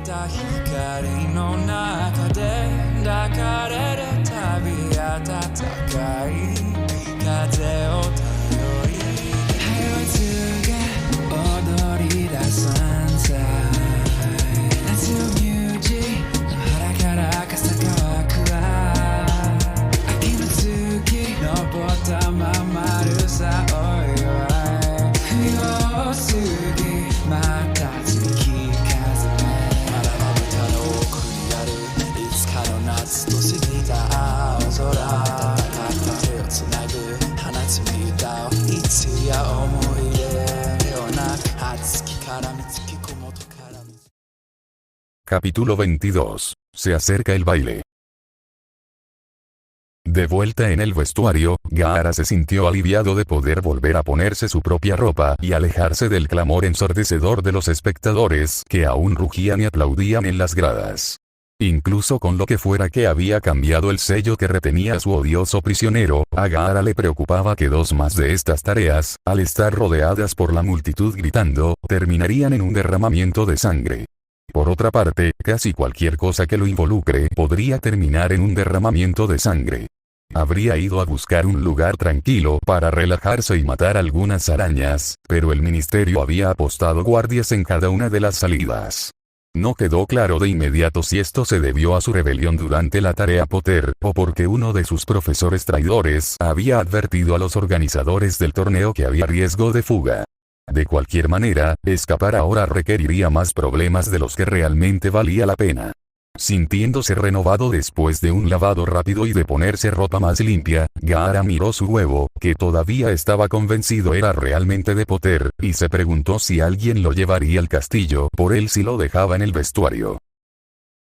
た光の中で抱かれるたび暖かい風を頼り Highway が踊り出す Sunset 夏のミュージの腹から傘乾くわ秋の月登ったままるさおいおい冬を過ぎまた月風まだまぶたの奥にあるいつかの夏と過ぎた青空温かく手をつなぐ放つ歌をいつや思い出ような熱きからみつきこもとからみ Capítulo 22. Se acerca el baile. De vuelta en el vestuario, Gaara se sintió aliviado de poder volver a ponerse su propia ropa y alejarse del clamor ensordecedor de los espectadores que aún rugían y aplaudían en las gradas. Incluso con lo que fuera que había cambiado el sello que retenía a su odioso prisionero, a Gaara le preocupaba que dos más de estas tareas, al estar rodeadas por la multitud gritando, terminarían en un derramamiento de sangre. Por otra parte, casi cualquier cosa que lo involucre podría terminar en un derramamiento de sangre. Habría ido a buscar un lugar tranquilo para relajarse y matar algunas arañas, pero el ministerio había apostado guardias en cada una de las salidas. No quedó claro de inmediato si esto se debió a su rebelión durante la tarea Potter, o porque uno de sus profesores traidores había advertido a los organizadores del torneo que había riesgo de fuga. De cualquier manera, escapar ahora requeriría más problemas de los que realmente valía la pena. Sintiéndose renovado después de un lavado rápido y de ponerse ropa más limpia, Gaara miró su huevo, que todavía estaba convencido era realmente de Potter, y se preguntó si alguien lo llevaría al castillo por él si lo dejaba en el vestuario.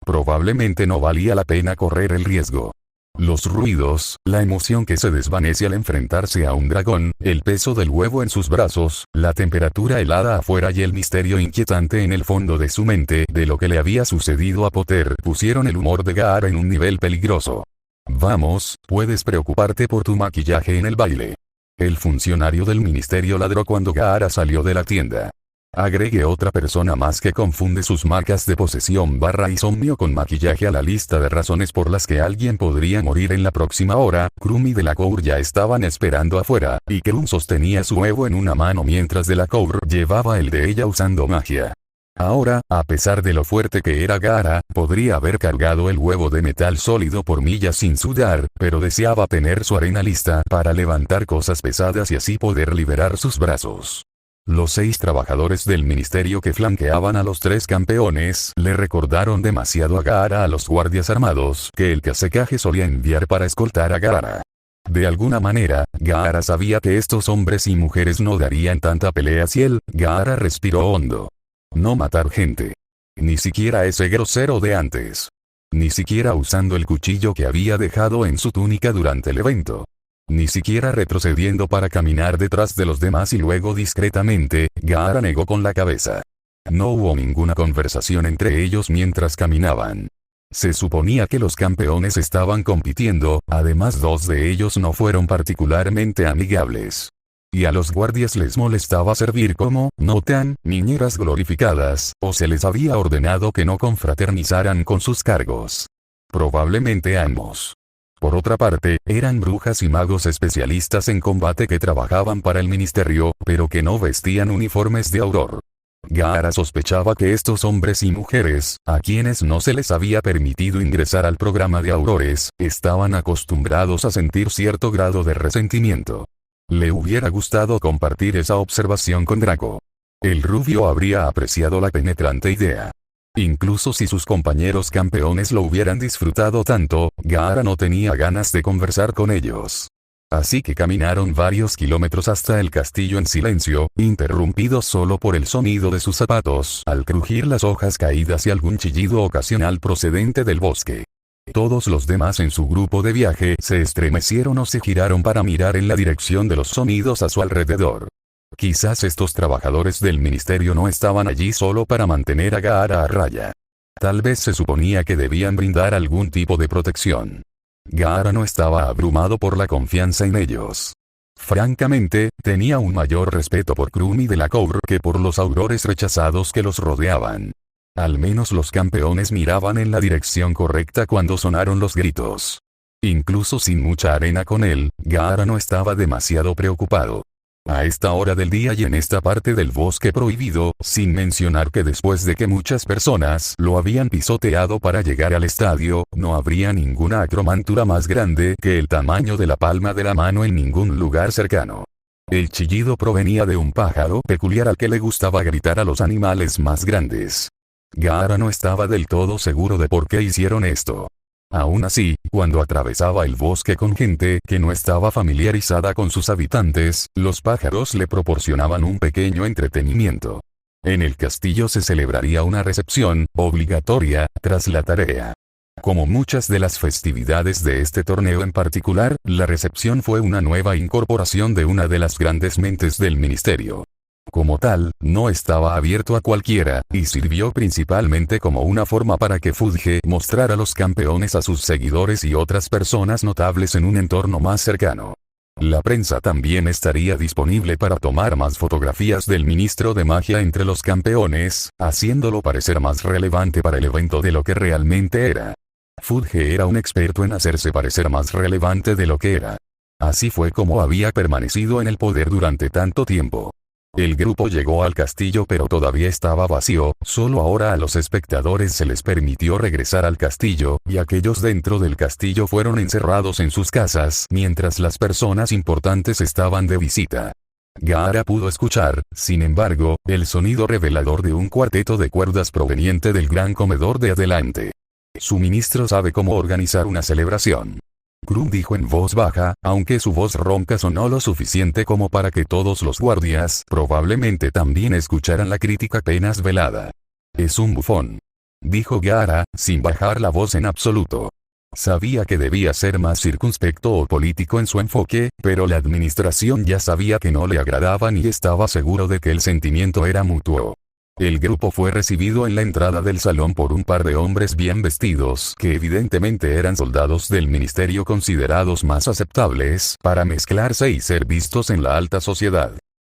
Probablemente no valía la pena correr el riesgo. Los ruidos, la emoción que se desvanece al enfrentarse a un dragón, el peso del huevo en sus brazos, la temperatura helada afuera y el misterio inquietante en el fondo de su mente de lo que le había sucedido a Potter pusieron el humor de Gaara en un nivel peligroso. Vamos, puedes preocuparte por tu maquillaje en el baile. El funcionario del ministerio ladró cuando Gaara salió de la tienda. Agregue otra persona más que confunde sus marcas de posesión / insomnio con maquillaje a la lista de razones por las que alguien podría morir en la próxima hora. Krum y Delacour ya estaban esperando afuera, y Krum sostenía su huevo en una mano mientras Delacour llevaba el de ella usando magia. Ahora, a pesar de lo fuerte que era Gaara, podría haber cargado el huevo de metal sólido por millas sin sudar, pero deseaba tener su arena lista para levantar cosas pesadas y así poder liberar sus brazos. Los 6 trabajadores del ministerio que flanqueaban a los 3 campeones le recordaron demasiado a Gaara a los guardias armados que el Kasekaze solía enviar para escoltar a Gaara. De alguna manera, Gaara sabía que estos hombres y mujeres no darían tanta pelea si él. Gaara respiró hondo. No matar gente. Ni siquiera ese grosero de antes. Ni siquiera usando el cuchillo que había dejado en su túnica durante el evento. Ni siquiera retrocediendo para caminar detrás de los demás y luego discretamente. Gaara negó con la cabeza. No hubo ninguna conversación entre ellos mientras caminaban. Se suponía que los campeones estaban compitiendo, además 2 de ellos no fueron particularmente amigables. Y a los guardias les molestaba servir como, notan, niñeras glorificadas, o se les había ordenado que no confraternizaran con sus cargos. Probablemente ambos. Por otra parte, eran brujas y magos especialistas en combate que trabajaban para el ministerio, pero que no vestían uniformes de Auror. Gaara sospechaba que estos hombres y mujeres, a quienes no se les había permitido ingresar al programa de Aurores, estaban acostumbrados a sentir cierto grado de resentimiento. Le hubiera gustado compartir esa observación con Draco. El rubio habría apreciado la penetrante idea. Incluso si sus compañeros campeones lo hubieran disfrutado tanto, Gaara no tenía ganas de conversar con ellos. Así que caminaron varios kilómetros hasta el castillo en silencio, interrumpidos solo por el sonido de sus zapatos al crujir las hojas caídas y algún chillido ocasional procedente del bosque. Todos los demás en su grupo de viaje se estremecieron o se giraron para mirar en la dirección de los sonidos a su alrededor. Quizás estos trabajadores del ministerio no estaban allí solo para mantener a Gaara a raya. Tal vez se suponía que debían brindar algún tipo de protección. Gaara no estaba abrumado por la confianza en ellos. Francamente, tenía un mayor respeto por Krum y Delacour que por los aurores rechazados que los rodeaban. Al menos los campeones miraban en la dirección correcta cuando sonaron los gritos. Incluso sin mucha arena con él, Gaara no estaba demasiado preocupado. A esta hora del día y en esta parte del bosque prohibido, sin mencionar que después de que muchas personas lo habían pisoteado para llegar al estadio, no habría ninguna acromántura más grande que el tamaño de la palma de la mano en ningún lugar cercano. El chillido provenía de un pájaro peculiar al que le gustaba gritar a los animales más grandes. Gaara no estaba del todo seguro de por qué hicieron esto. Aún así, cuando atravesaba el bosque con gente que no estaba familiarizada con sus habitantes, los pájaros le proporcionaban un pequeño entretenimiento. En el castillo se celebraría una recepción, obligatoria, tras la tarea. Como muchas de las festividades de este torneo en particular, la recepción fue una nueva incorporación de una de las grandes mentes del ministerio. Como tal, no estaba abierto a cualquiera, y sirvió principalmente como una forma para que Fudge mostrara a los campeones a sus seguidores y otras personas notables en un entorno más cercano. La prensa también estaría disponible para tomar más fotografías del ministro de magia entre los campeones, haciéndolo parecer más relevante para el evento de lo que realmente era. Fudge era un experto en hacerse parecer más relevante de lo que era. Así fue como había permanecido en el poder durante tanto tiempo. El grupo llegó al castillo pero todavía estaba vacío, solo ahora a los espectadores se les permitió regresar al castillo, y aquellos dentro del castillo fueron encerrados en sus casas mientras las personas importantes estaban de visita. Gaara pudo escuchar, sin embargo, el sonido revelador de un cuarteto de cuerdas proveniente del gran comedor de adelante. Su ministro sabe cómo organizar una celebración. Krum dijo en voz baja, aunque su voz ronca sonó lo suficiente como para que todos los guardias probablemente también escucharan la crítica apenas velada. Es un bufón. Dijo Gaara, sin bajar la voz en absoluto. Sabía que debía ser más circunspecto o político en su enfoque, pero la administración ya sabía que no le agradaban y estaba seguro de que el sentimiento era mutuo. El grupo fue recibido en la entrada del salón por un par de hombres bien vestidos que evidentemente eran soldados del ministerio considerados más aceptables para mezclarse y ser vistos en la alta sociedad.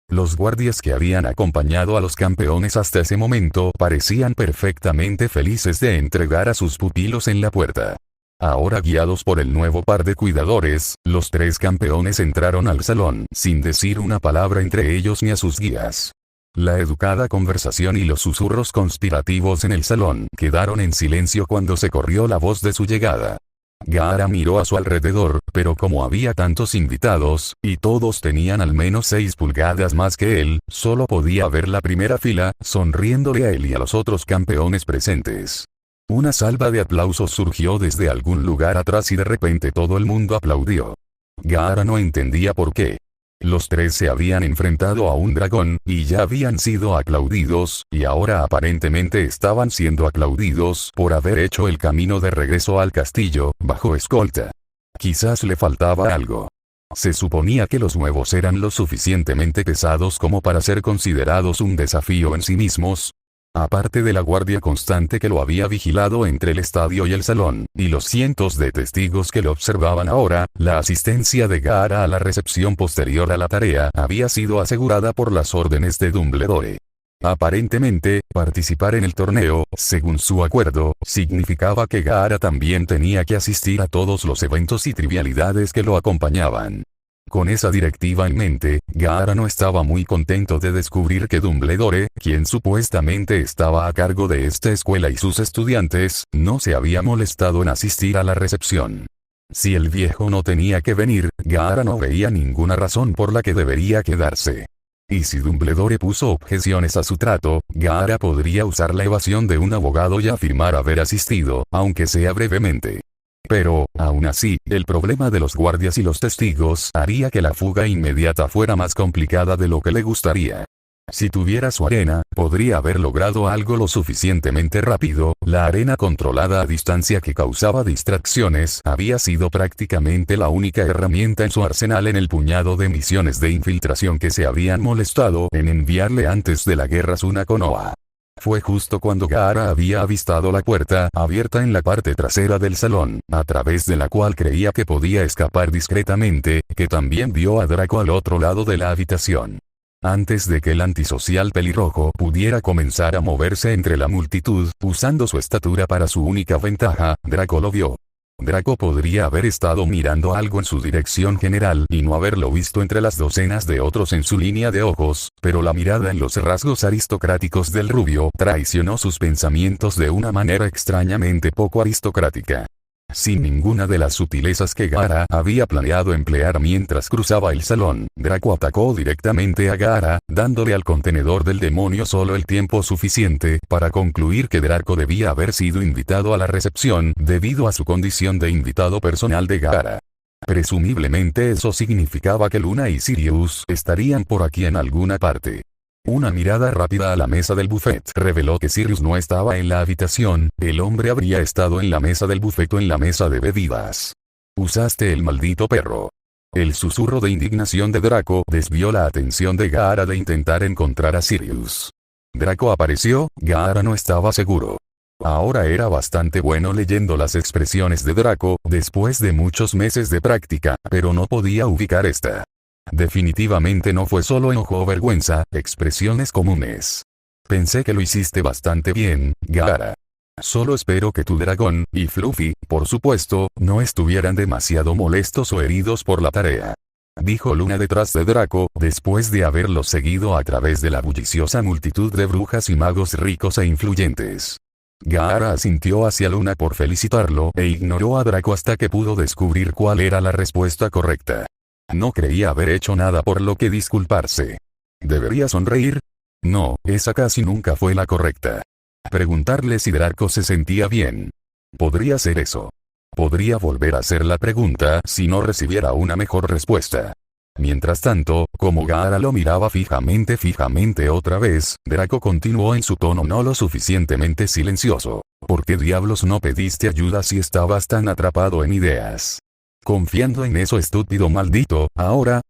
Los guardias que habían acompañado a los campeones hasta ese momento parecían perfectamente felices de entregar a sus pupilos en la puerta. Ahora guiados por el nuevo par de cuidadores, los tres campeones entraron al salón sin decir una palabra entre ellos ni a sus guías. La educada conversación y los susurros conspirativos en el salón quedaron en silencio cuando se corrió la voz de su llegada. Gaara miró a su alrededor, pero como había tantos invitados, y todos tenían al menos 6 pulgadas más que él, solo podía ver la primera fila, sonriéndole a él y a los otros campeones presentes. Una salva de aplausos surgió desde algún lugar atrás y de repente todo el mundo aplaudió. Gaara no entendía por qué. Los tres se habían enfrentado a un dragón, y ya habían sido aplaudidos, y ahora aparentemente estaban siendo aplaudidos por haber hecho el camino de regreso al castillo, bajo escolta. Quizás le faltaba algo. Se suponía que los nuevos eran lo suficientemente pesados como para ser considerados un desafío en sí mismos. Aparte de la guardia constante que lo había vigilado entre el estadio y el salón, y los cientos de testigos que lo observaban ahora, la asistencia de Gaara a la recepción posterior a la tarea había sido asegurada por las órdenes de Dumbledore. Aparentemente, participar en el torneo, según su acuerdo, significaba que Gaara también tenía que asistir a todos los eventos y trivialidades que lo acompañaban. Con esa directiva en mente, Gaara no estaba muy contento de descubrir que Dumbledore, quien supuestamente estaba a cargo de esta escuela y sus estudiantes, no se había molestado en asistir a la recepción. Si el viejo no tenía que venir, Gaara no veía ninguna razón por la que debería quedarse. Y si Dumbledore puso objeciones a su trato, Gaara podría usar la evasión de un abogado y afirmar haber asistido, aunque sea brevemente. Pero, aún así, el problema de los guardias y los testigos haría que la fuga inmediata fuera más complicada de lo que le gustaría. Si tuviera su arena, podría haber logrado algo lo suficientemente rápido. La arena controlada a distancia que causaba distracciones había sido prácticamente la única herramienta en su arsenal en el puñado de misiones de infiltración que se habían molestado en enviarle antes de la guerra Suna Konoha. Fue justo cuando Gaara había avistado la puerta abierta en la parte trasera del salón, a través de la cual creía que podía escapar discretamente, que también vio a Draco al otro lado de la habitación. Antes de que el antisocial pelirrojo pudiera comenzar a moverse entre la multitud, usando su estatura para su única ventaja, Draco lo vio. Draco podría haber estado mirando algo en su dirección general y no haberlo visto entre las docenas de otros en su línea de ojos, pero la mirada en los rasgos aristocráticos del rubio traicionó sus pensamientos de una manera extrañamente poco aristocrática. Sin ninguna de las sutilezas que Gaara había planeado emplear mientras cruzaba el salón, Draco atacó directamente a Gaara, dándole al contenedor del demonio solo el tiempo suficiente para concluir que Draco debía haber sido invitado a la recepción debido a su condición de invitado personal de Gaara. Presumiblemente eso significaba que Luna y Sirius estarían por aquí en alguna parte. Una mirada rápida a la mesa del buffet reveló que Sirius no estaba en la habitación, el hombre habría estado en la mesa del buffet o en la mesa de bebidas. Usaste el maldito perro. El susurro de indignación de Draco desvió la atención de Gaara de intentar encontrar a Sirius. Draco apareció, Gaara no estaba seguro. Ahora era bastante bueno leyendo las expresiones de Draco, después de muchos meses de práctica, pero no podía ubicar esta. Definitivamente no fue solo enojo o vergüenza, expresiones comunes. Pensé que lo hiciste bastante bien, Gaara. Solo espero que tu dragón, y Fluffy, por supuesto, no estuvieran demasiado molestos o heridos por la tarea. Dijo Luna detrás de Draco, después de haberlo seguido a través de la bulliciosa multitud de brujas y magos ricos e influyentes. Gaara asintió hacia Luna por felicitarlo e ignoró a Draco hasta que pudo descubrir cuál era la respuesta correcta. No creía haber hecho nada por lo que disculparse. ¿Debería sonreír? No, esa casi nunca fue la correcta. Preguntarle si Draco se sentía bien. Podría ser eso. Podría volver a hacer la pregunta si no recibiera una mejor respuesta. Mientras tanto, como Gaara lo miraba fijamente otra vez, Draco continuó en su tono no lo suficientemente silencioso. ¿Por qué diablos no pediste ayuda si estabas tan atrapado en ideas? Confiando en eso estúpido maldito, ahora,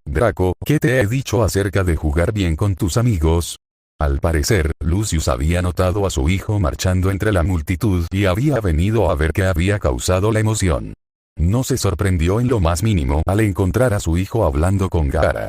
Draco, ¿qué te he dicho acerca de jugar bien con tus amigos? Al parecer, Lucius había notado a su hijo marchando entre la multitud y había venido a ver qué había causado la emoción. No se sorprendió en lo más mínimo al encontrar a su hijo hablando con Gaara.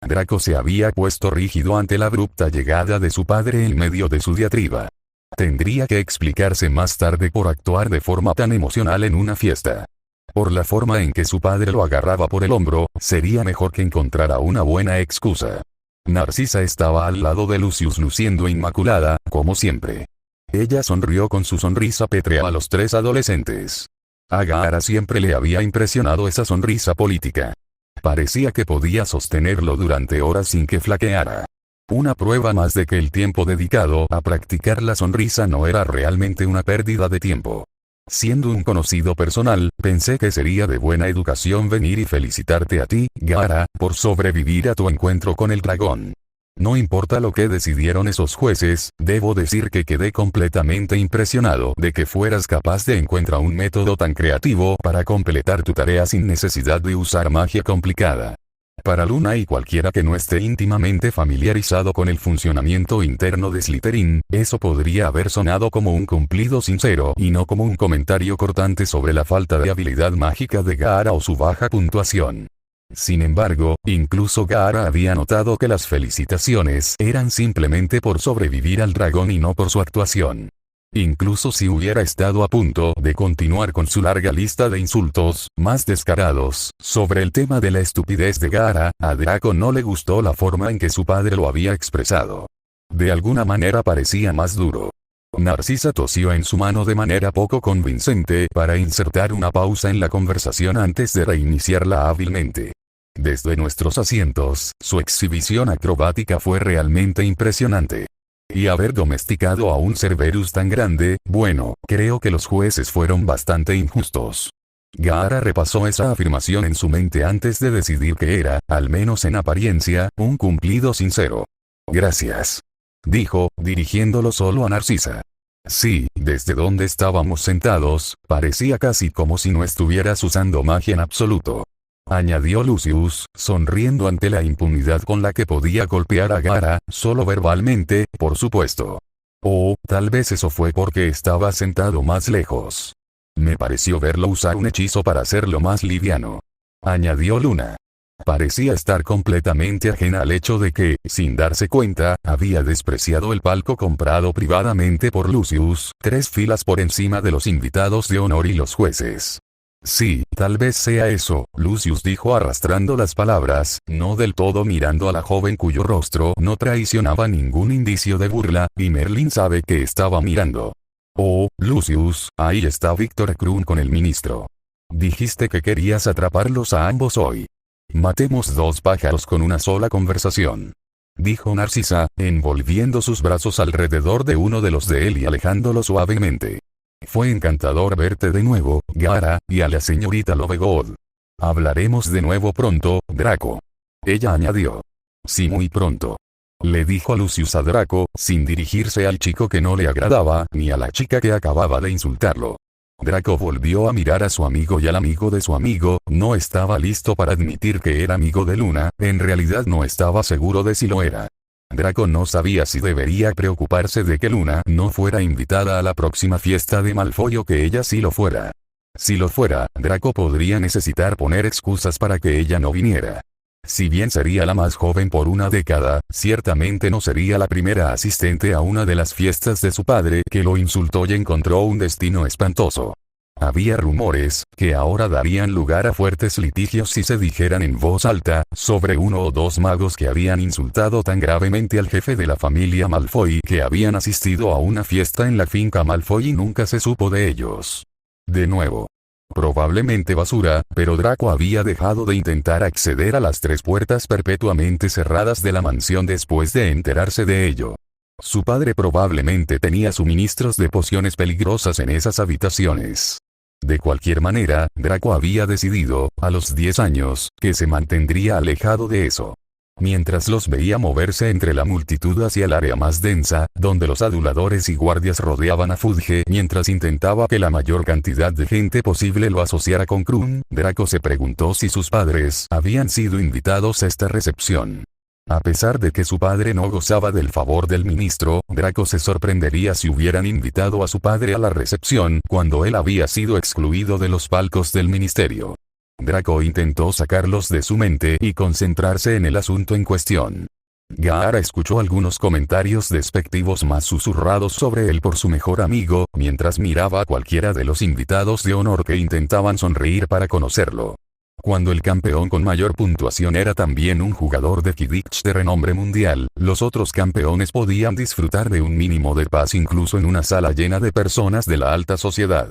Draco se había puesto rígido ante la abrupta llegada de su padre en medio de su diatriba. Tendría que explicarse más tarde por actuar de forma tan emocional en una fiesta. Por la forma en que su padre lo agarraba por el hombro, sería mejor que encontrara una buena excusa. Narcisa estaba al lado de Lucius luciendo inmaculada, como siempre. Ella sonrió con su sonrisa pétrea a los tres adolescentes. A Gaara siempre le había impresionado esa sonrisa política. Parecía que podía sostenerlo durante horas sin que flaqueara. Una prueba más de que el tiempo dedicado a practicar la sonrisa no era realmente una pérdida de tiempo. Siendo un conocido personal, pensé que sería de buena educación venir y felicitarte a ti, Gaara, por sobrevivir a tu encuentro con el dragón. No importa lo que decidieron esos jueces, debo decir que quedé completamente impresionado de que fueras capaz de encontrar un método tan creativo para completar tu tarea sin necesidad de usar magia complicada. Para Luna y cualquiera que no esté íntimamente familiarizado con el funcionamiento interno de Slytherin, eso podría haber sonado como un cumplido sincero y no como un comentario cortante sobre la falta de habilidad mágica de Gaara o su baja puntuación. Sin embargo, incluso Gaara había notado que las felicitaciones eran simplemente por sobrevivir al dragón y no por su actuación. Incluso si hubiera estado a punto de continuar con su larga lista de insultos, más descarados, sobre el tema de la estupidez de Gaara, a Draco no le gustó la forma en que su padre lo había expresado. De alguna manera parecía más duro. Narcisa tosió en su mano de manera poco convincente para insertar una pausa en la conversación antes de reiniciarla hábilmente. Desde nuestros asientos, su exhibición acrobática fue realmente impresionante. Y haber domesticado a un Cerberus tan grande, bueno, creo que los jueces fueron bastante injustos. Gaara repasó esa afirmación en su mente antes de decidir que era, al menos en apariencia, un cumplido sincero. Gracias. Dijo, dirigiéndolo solo a Narcisa. Sí, desde donde estábamos sentados, parecía casi como si no estuvieras usando magia en absoluto. Añadió Lucius, sonriendo ante la impunidad con la que podía golpear a Gaara, solo verbalmente, por supuesto. O, tal vez eso fue porque estaba sentado más lejos. Me pareció verlo usar un hechizo para hacerlo más liviano. Añadió Luna. Parecía estar completamente ajena al hecho de que, sin darse cuenta, había despreciado el palco comprado privadamente por Lucius, 3 filas por encima de los invitados de honor y los jueces. Sí, tal vez sea eso, Lucius dijo arrastrando las palabras, no del todo mirando a la joven cuyo rostro no traicionaba ningún indicio de burla, y Merlin sabe que estaba mirando. Oh, Lucius, ahí está Víctor Krum con el ministro. Dijiste que querías atraparlos a ambos hoy. Matemos 2 pájaros con una sola conversación. Dijo Narcisa, envolviendo sus brazos alrededor de uno de los de él y alejándolo suavemente. Fue encantador verte de nuevo, Gaara, y a la señorita Lovegod. Hablaremos de nuevo pronto, Draco. Ella añadió. Sí, muy pronto. Le dijo a Lucius a Draco, sin dirigirse al chico que no le agradaba, ni a la chica que acababa de insultarlo. Draco volvió a mirar a su amigo y al amigo de su amigo, no estaba listo para admitir que era amigo de Luna, en realidad no estaba seguro de si lo era. Draco no sabía si debería preocuparse de que Luna no fuera invitada a la próxima fiesta de Malfoy o que ella sí lo fuera. Si lo fuera, Draco podría necesitar poner excusas para que ella no viniera. Si bien sería la más joven por una década, ciertamente no sería la primera asistente a una de las fiestas de su padre que lo insultó y encontró un destino espantoso. Había rumores, que ahora darían lugar a fuertes litigios si se dijeran en voz alta, sobre 1 o 2 magos que habían insultado tan gravemente al jefe de la familia Malfoy que habían asistido a una fiesta en la finca Malfoy y nunca se supo de ellos. De nuevo. Probablemente basura, pero Draco había dejado de intentar acceder a las 3 puertas perpetuamente cerradas de la mansión después de enterarse de ello. Su padre probablemente tenía suministros de pociones peligrosas en esas habitaciones. De cualquier manera, Draco había decidido, a los 10 años, que se mantendría alejado de eso. Mientras los veía moverse entre la multitud hacia el área más densa, donde los aduladores y guardias rodeaban a Fudge, mientras intentaba que la mayor cantidad de gente posible lo asociara con Krum, Draco se preguntó si sus padres habían sido invitados a esta recepción. A pesar de que su padre no gozaba del favor del ministro, Draco se sorprendería si hubieran invitado a su padre a la recepción cuando él había sido excluido de los palcos del ministerio. Draco intentó sacarlos de su mente y concentrarse en el asunto en cuestión. Gaara escuchó algunos comentarios despectivos más susurrados sobre él por su mejor amigo, mientras miraba a cualquiera de los invitados de honor que intentaban sonreír para conocerlo. Cuando el campeón con mayor puntuación era también un jugador de Quidditch de renombre mundial, los otros campeones podían disfrutar de un mínimo de paz incluso en una sala llena de personas de la alta sociedad.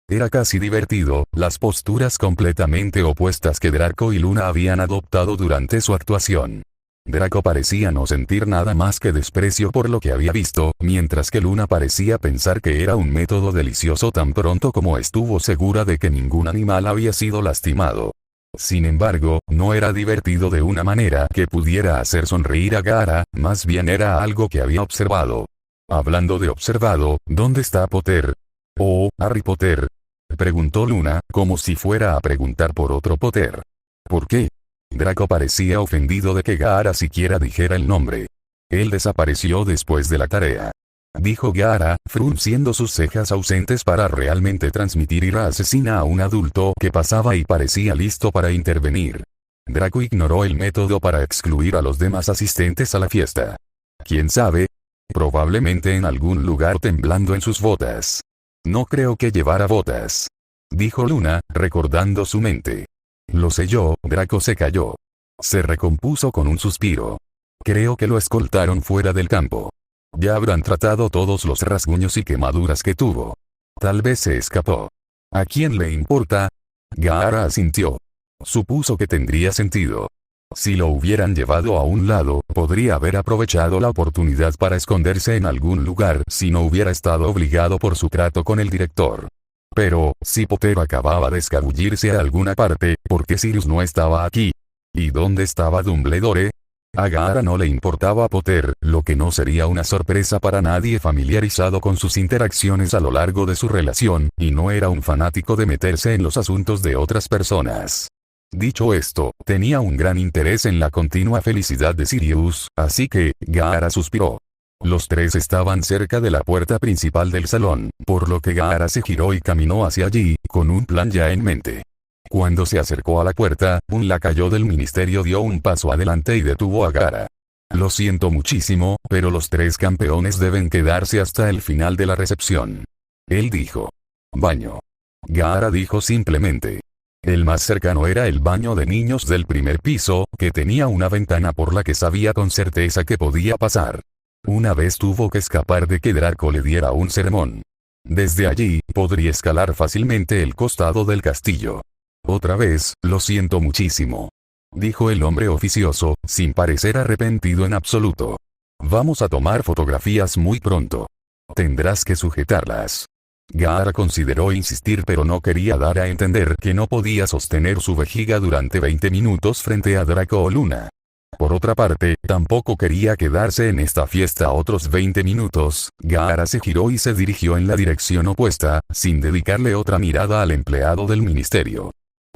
Era casi divertido, las posturas completamente opuestas que Draco y Luna habían adoptado durante su actuación. Draco parecía no sentir nada más que desprecio por lo que había visto, mientras que Luna parecía pensar que era un método delicioso tan pronto como estuvo segura de que ningún animal había sido lastimado. Sin embargo, no era divertido de una manera que pudiera hacer sonreír a Gaara, más bien era algo que había observado. Hablando de observado, ¿dónde está Potter? Oh, Harry Potter. Preguntó Luna, como si fuera a preguntar por otro Potter. ¿Por qué? Draco parecía ofendido de que Gaara siquiera dijera el nombre. Él desapareció después de la tarea. Dijo Gaara, frunciendo sus cejas ausentes para realmente transmitir ira asesina a un adulto que pasaba y parecía listo para intervenir. Draco ignoró el método para excluir a los demás asistentes a la fiesta. ¿Quién sabe? Probablemente en algún lugar temblando en sus botas. No creo que llevara botas. Dijo Luna, recordando su mente. Lo sé yo, Draco se calló. Se recompuso con un suspiro. Creo que lo escoltaron fuera del campo. Ya habrán tratado todos los rasguños y quemaduras que tuvo. Tal vez se escapó. ¿A quién le importa? Gaara asintió. Supuso que tendría sentido. Si lo hubieran llevado a un lado, podría haber aprovechado la oportunidad para esconderse en algún lugar si no hubiera estado obligado por su trato con el director. Pero, si Potter acababa de escabullirse a alguna parte, ¿por qué Sirius no estaba aquí? ¿Y dónde estaba Dumbledore? A Gaara no le importaba Potter, lo que no sería una sorpresa para nadie familiarizado con sus interacciones a lo largo de su relación, y no era un fanático de meterse en los asuntos de otras personas. Dicho esto, tenía un gran interés en la continua felicidad de Sirius, así que, Gaara suspiró. Los 3 estaban cerca de la puerta principal del salón, por lo que Gaara se giró y caminó hacia allí, con un plan ya en mente. Cuando se acercó a la puerta, un lacayo del ministerio dio un paso adelante y detuvo a Gaara. Lo siento muchísimo, pero los 3 campeones deben quedarse hasta el final de la recepción. Él dijo. Baño. Gaara dijo simplemente. El más cercano era el baño de niños del primer piso, que tenía una ventana por la que sabía con certeza que podía pasar. Una vez tuvo que escapar de que Draco le diera un sermón. Desde allí, podría escalar fácilmente el costado del castillo. Otra vez, lo siento muchísimo. Dijo el hombre oficioso, sin parecer arrepentido en absoluto. Vamos a tomar fotografías muy pronto. Tendrás que sujetarlas. Gaara consideró insistir pero no quería dar a entender que no podía sostener su vejiga durante 20 minutos frente a Draco o Luna. Por otra parte, tampoco quería quedarse en esta fiesta otros 20 minutos. Gaara se giró y se dirigió en la dirección opuesta, sin dedicarle otra mirada al empleado del ministerio.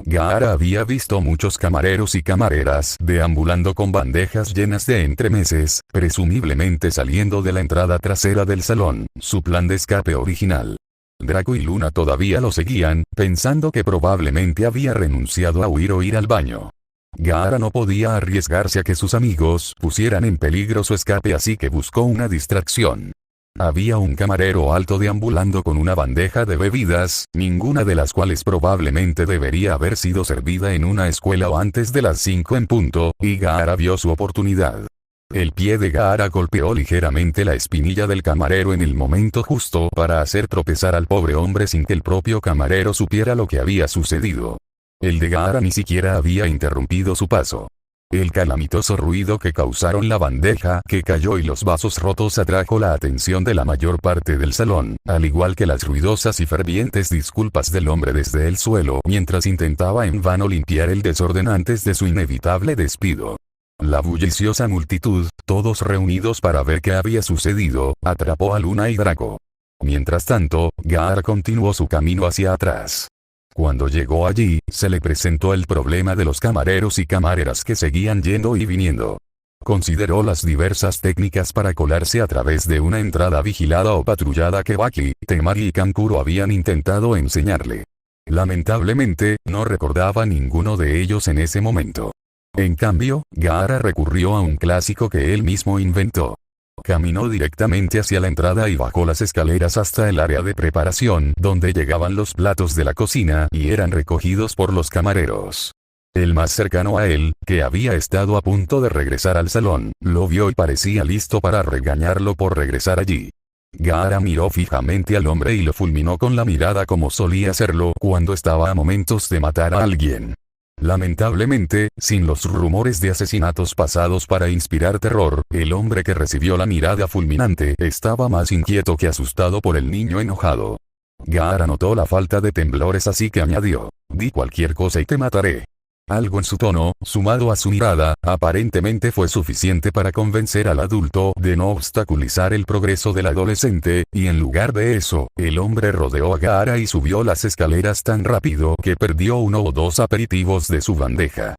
Gaara había visto muchos camareros y camareras deambulando con bandejas llenas de entremeses, presumiblemente saliendo de la entrada trasera del salón, su plan de escape original. Draco y Luna todavía lo seguían, pensando que probablemente había renunciado a huir o ir al baño. Gaara no podía arriesgarse a que sus amigos pusieran en peligro su escape, así que buscó una distracción. Había un camarero alto deambulando con una bandeja de bebidas, ninguna de las cuales probablemente debería haber sido servida en una escuela o antes de las 5 en punto, y Gaara vio su oportunidad. El pie de Gaara golpeó ligeramente la espinilla del camarero en el momento justo para hacer tropezar al pobre hombre sin que el propio camarero supiera lo que había sucedido. El de Gaara ni siquiera había interrumpido su paso. El calamitoso ruido que causaron la bandeja que cayó y los vasos rotos atrajo la atención de la mayor parte del salón, al igual que las ruidosas y fervientes disculpas del hombre desde el suelo mientras intentaba en vano limpiar el desorden antes de su inevitable despido. La bulliciosa multitud, todos reunidos para ver qué había sucedido, atrapó a Luna y Draco. Mientras tanto, Gaara continuó su camino hacia atrás. Cuando llegó allí, se le presentó el problema de los camareros y camareras que seguían yendo y viniendo. Consideró las diversas técnicas para colarse a través de una entrada vigilada o patrullada que Baki, Temari y Kankuro habían intentado enseñarle. Lamentablemente, no recordaba ninguno de ellos en ese momento. En cambio, Gaara recurrió a un clásico que él mismo inventó. Caminó directamente hacia la entrada y bajó las escaleras hasta el área de preparación donde llegaban los platos de la cocina y eran recogidos por los camareros. El más cercano a él, que había estado a punto de regresar al salón, lo vio y parecía listo para regañarlo por regresar allí. Gaara miró fijamente al hombre y lo fulminó con la mirada como solía hacerlo cuando estaba a momentos de matar a alguien. Lamentablemente, sin los rumores de asesinatos pasados para inspirar terror, el hombre que recibió la mirada fulminante estaba más inquieto que asustado por el niño enojado. Gaara notó la falta de temblores, así que añadió: «Di cualquier cosa y te mataré». Algo en su tono, sumado a su mirada, aparentemente fue suficiente para convencer al adulto de no obstaculizar el progreso del adolescente, y en lugar de eso, el hombre rodeó a Gaara y subió las escaleras tan rápido que perdió 1 o 2 aperitivos de su bandeja.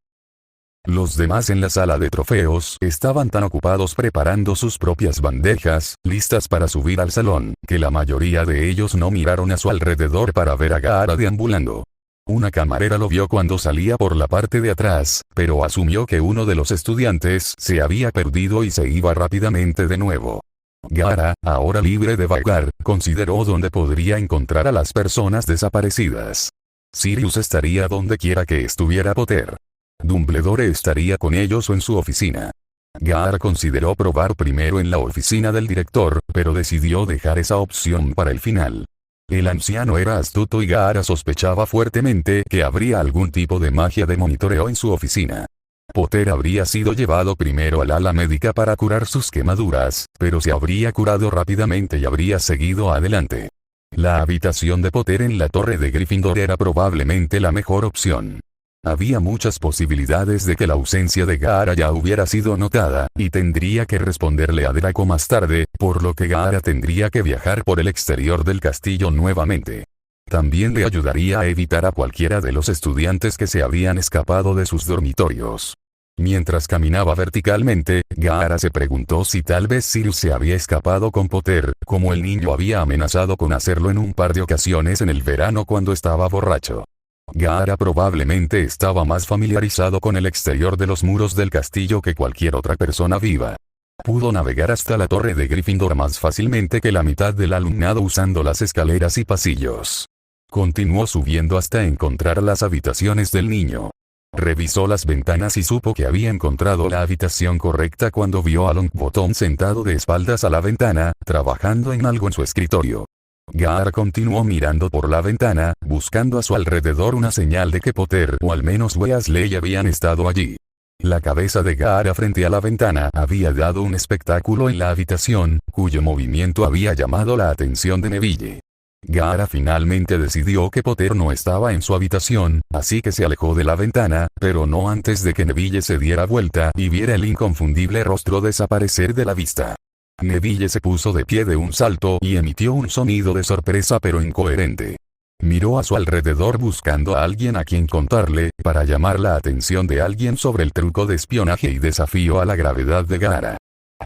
Los demás en la sala de trofeos estaban tan ocupados preparando sus propias bandejas, listas para subir al salón, que la mayoría de ellos no miraron a su alrededor para ver a Gaara deambulando. Una camarera lo vio cuando salía por la parte de atrás, pero asumió que uno de los estudiantes se había perdido y se iba rápidamente de nuevo. Gaara, ahora libre de vagar, consideró dónde podría encontrar a las personas desaparecidas. Sirius estaría donde quiera que estuviera Potter. Dumbledore estaría con ellos o en su oficina. Gaara consideró probar primero en la oficina del director, pero decidió dejar esa opción para el final. El anciano era astuto y Gaara sospechaba fuertemente que habría algún tipo de magia de monitoreo en su oficina. Potter habría sido llevado primero al ala médica para curar sus quemaduras, pero se habría curado rápidamente y habría seguido adelante. La habitación de Potter en la torre de Gryffindor era probablemente la mejor opción. Había muchas posibilidades de que la ausencia de Gaara ya hubiera sido notada, y tendría que responderle a Draco más tarde, por lo que Gaara tendría que viajar por el exterior del castillo nuevamente. También le ayudaría a evitar a cualquiera de los estudiantes que se habían escapado de sus dormitorios. Mientras caminaba verticalmente, Gaara se preguntó si tal vez Sirius se había escapado con Potter, como el niño había amenazado con hacerlo en un par de ocasiones en el verano cuando estaba borracho. Gaara probablemente estaba más familiarizado con el exterior de los muros del castillo que cualquier otra persona viva. Pudo navegar hasta la torre de Gryffindor más fácilmente que la mitad del alumnado usando las escaleras y pasillos. Continuó subiendo hasta encontrar las habitaciones del niño. Revisó las ventanas y supo que había encontrado la habitación correcta cuando vio a Longbottom sentado de espaldas a la ventana, trabajando en algo en su escritorio. Gaara continuó mirando por la ventana, buscando a su alrededor una señal de que Potter o al menos Weasley habían estado allí. La cabeza de Gaara frente a la ventana había dado un espectáculo en la habitación, cuyo movimiento había llamado la atención de Neville. Gaara finalmente decidió que Potter no estaba en su habitación, así que se alejó de la ventana, pero no antes de que Neville se diera vuelta y viera el inconfundible rostro desaparecer de la vista. Neville se puso de pie de un salto y emitió un sonido de sorpresa pero incoherente. Miró a su alrededor buscando a alguien a quien contarle, para llamar la atención de alguien sobre el truco de espionaje y desafío a la gravedad de Gaara.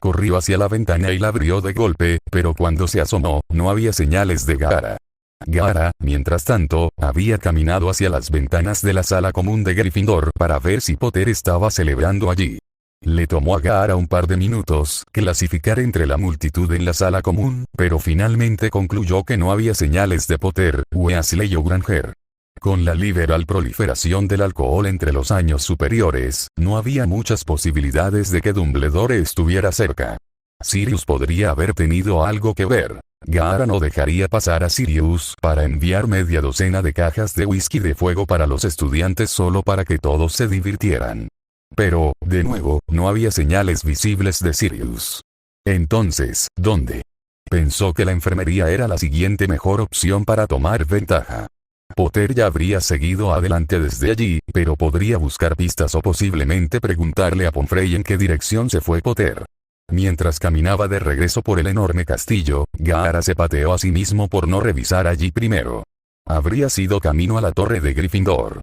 Corrió hacia la ventana y la abrió de golpe, pero cuando se asomó, no había señales de Gaara. Gaara, mientras tanto, había caminado hacia las ventanas de la sala común de Gryffindor para ver si Potter estaba celebrando allí. Le tomó a Gaara un par de minutos clasificar entre la multitud en la sala común, pero finalmente concluyó que no había señales de Potter, Weasley o Granger. Con la liberal proliferación del alcohol entre los años superiores, no había muchas posibilidades de que Dumbledore estuviera cerca. Sirius podría haber tenido algo que ver. Gaara no dejaría pasar a Sirius para enviar media docena de cajas de whisky de fuego para los estudiantes solo para que todos se divirtieran. Pero, de nuevo, no había señales visibles de Sirius. Entonces, ¿dónde? Pensó que la enfermería era la siguiente mejor opción para tomar ventaja. Potter ya habría seguido adelante desde allí, pero podría buscar pistas o posiblemente preguntarle a Pomfrey en qué dirección se fue Potter. Mientras caminaba de regreso por el enorme castillo, Gaara se pateó a sí mismo por no revisar allí primero. Habría sido camino a la torre de Gryffindor.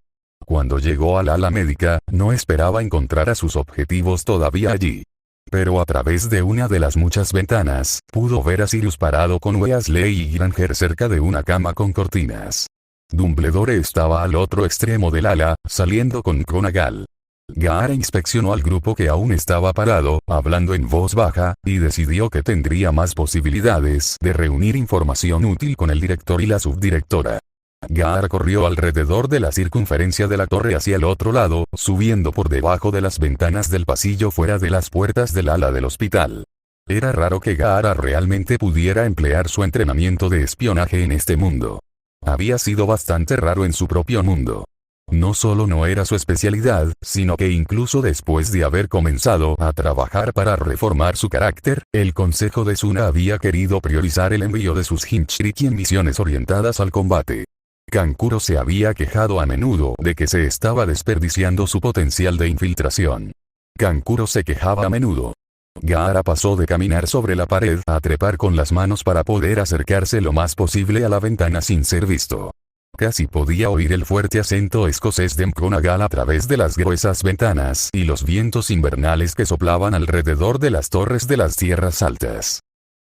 Cuando llegó al ala médica, no esperaba encontrar a sus objetivos todavía allí. Pero a través de una de las muchas ventanas, pudo ver a Sirius parado con Weasley y Granger cerca de una cama con cortinas. Dumbledore estaba al otro extremo del ala, saliendo con McGonagall. Gaara inspeccionó al grupo que aún estaba parado, hablando en voz baja, y decidió que tendría más posibilidades de reunir información útil con el director y la subdirectora. Gaara corrió alrededor de la circunferencia de la torre hacia el otro lado, subiendo por debajo de las ventanas del pasillo fuera de las puertas del ala del hospital. Era raro que Gaara realmente pudiera emplear su entrenamiento de espionaje en este mundo. Había sido bastante raro en su propio mundo. No solo no era su especialidad, sino que incluso después de haber comenzado a trabajar para reformar su carácter, el consejo de Suna había querido priorizar el envío de sus Hinchiriki en misiones orientadas al combate. Kankuro se había quejado a menudo de que se estaba desperdiciando su potencial de infiltración. Kankuro se quejaba a menudo. Gaara pasó de caminar sobre la pared a trepar con las manos para poder acercarse lo más posible a la ventana sin ser visto. Casi podía oír el fuerte acento escocés de McGonagall a través de las gruesas ventanas y los vientos invernales que soplaban alrededor de las torres de las tierras altas.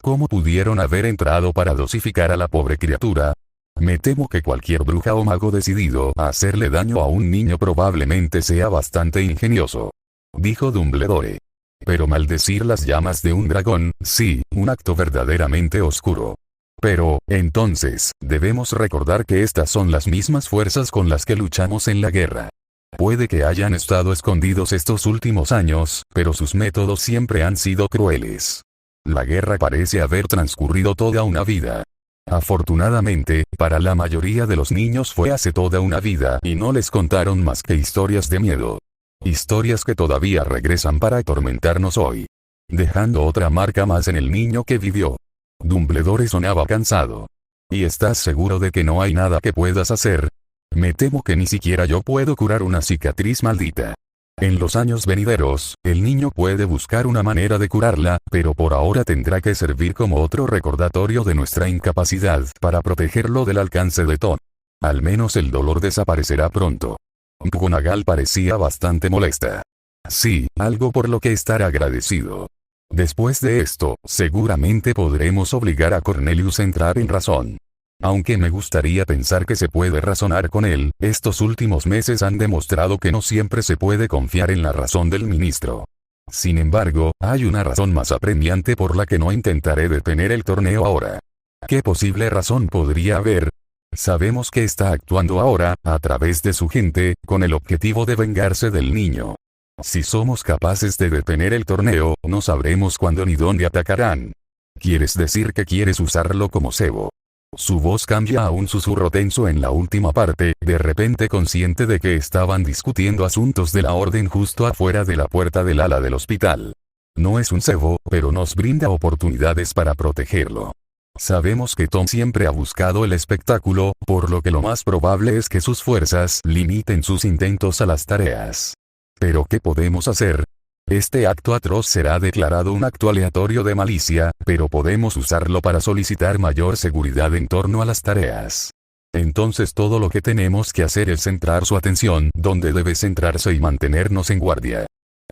¿Cómo pudieron haber entrado para dosificar a la pobre criatura? Me temo que cualquier bruja o mago decidido a hacerle daño a un niño probablemente sea bastante ingenioso, dijo Dumbledore. Pero maldecir las llamas de un dragón, sí, un acto verdaderamente oscuro. Pero, entonces, debemos recordar que estas son las mismas fuerzas con las que luchamos en la guerra. Puede que hayan estado escondidos estos últimos años, pero sus métodos siempre han sido crueles. La guerra parece haber transcurrido toda una vida. Afortunadamente, para la mayoría de los niños fue hace toda una vida y no les contaron más que historias de miedo. Historias que todavía regresan para atormentarnos hoy. Dejando otra marca más en el niño que vivió. Dumbledore sonaba cansado. ¿Y estás seguro de que no hay nada que puedas hacer? Me temo que ni siquiera yo puedo curar una cicatriz maldita. En los años venideros, el niño puede buscar una manera de curarla, pero por ahora tendrá que servir como otro recordatorio de nuestra incapacidad para protegerlo del alcance de Tom. Al menos el dolor desaparecerá pronto. McGonagall parecía bastante molesta. Sí, algo por lo que estar agradecido. Después de esto, seguramente podremos obligar a Cornelius a entrar en razón. Aunque me gustaría pensar que se puede razonar con él, estos últimos meses han demostrado que no siempre se puede confiar en la razón del ministro. Sin embargo, hay una razón más apremiante por la que no intentaré detener el torneo ahora. ¿Qué posible razón podría haber? Sabemos que está actuando ahora, a través de su gente, con el objetivo de vengarse del niño. Si somos capaces de detener el torneo, no sabremos cuándo ni dónde atacarán. ¿Quieres decir que quieres usarlo como cebo? Su voz cambia a un susurro tenso en la última parte, de repente consciente de que estaban discutiendo asuntos de la orden justo afuera de la puerta del ala del hospital. No es un cebo, pero nos brinda oportunidades para protegerlo. Sabemos que Tom siempre ha buscado el espectáculo, por lo que lo más probable es que sus fuerzas limiten sus intentos a las tareas. ¿Pero qué podemos hacer? Este acto atroz será declarado un acto aleatorio de malicia, pero podemos usarlo para solicitar mayor seguridad en torno a las tareas. Entonces todo lo que tenemos que hacer es centrar su atención donde debe centrarse y mantenernos en guardia.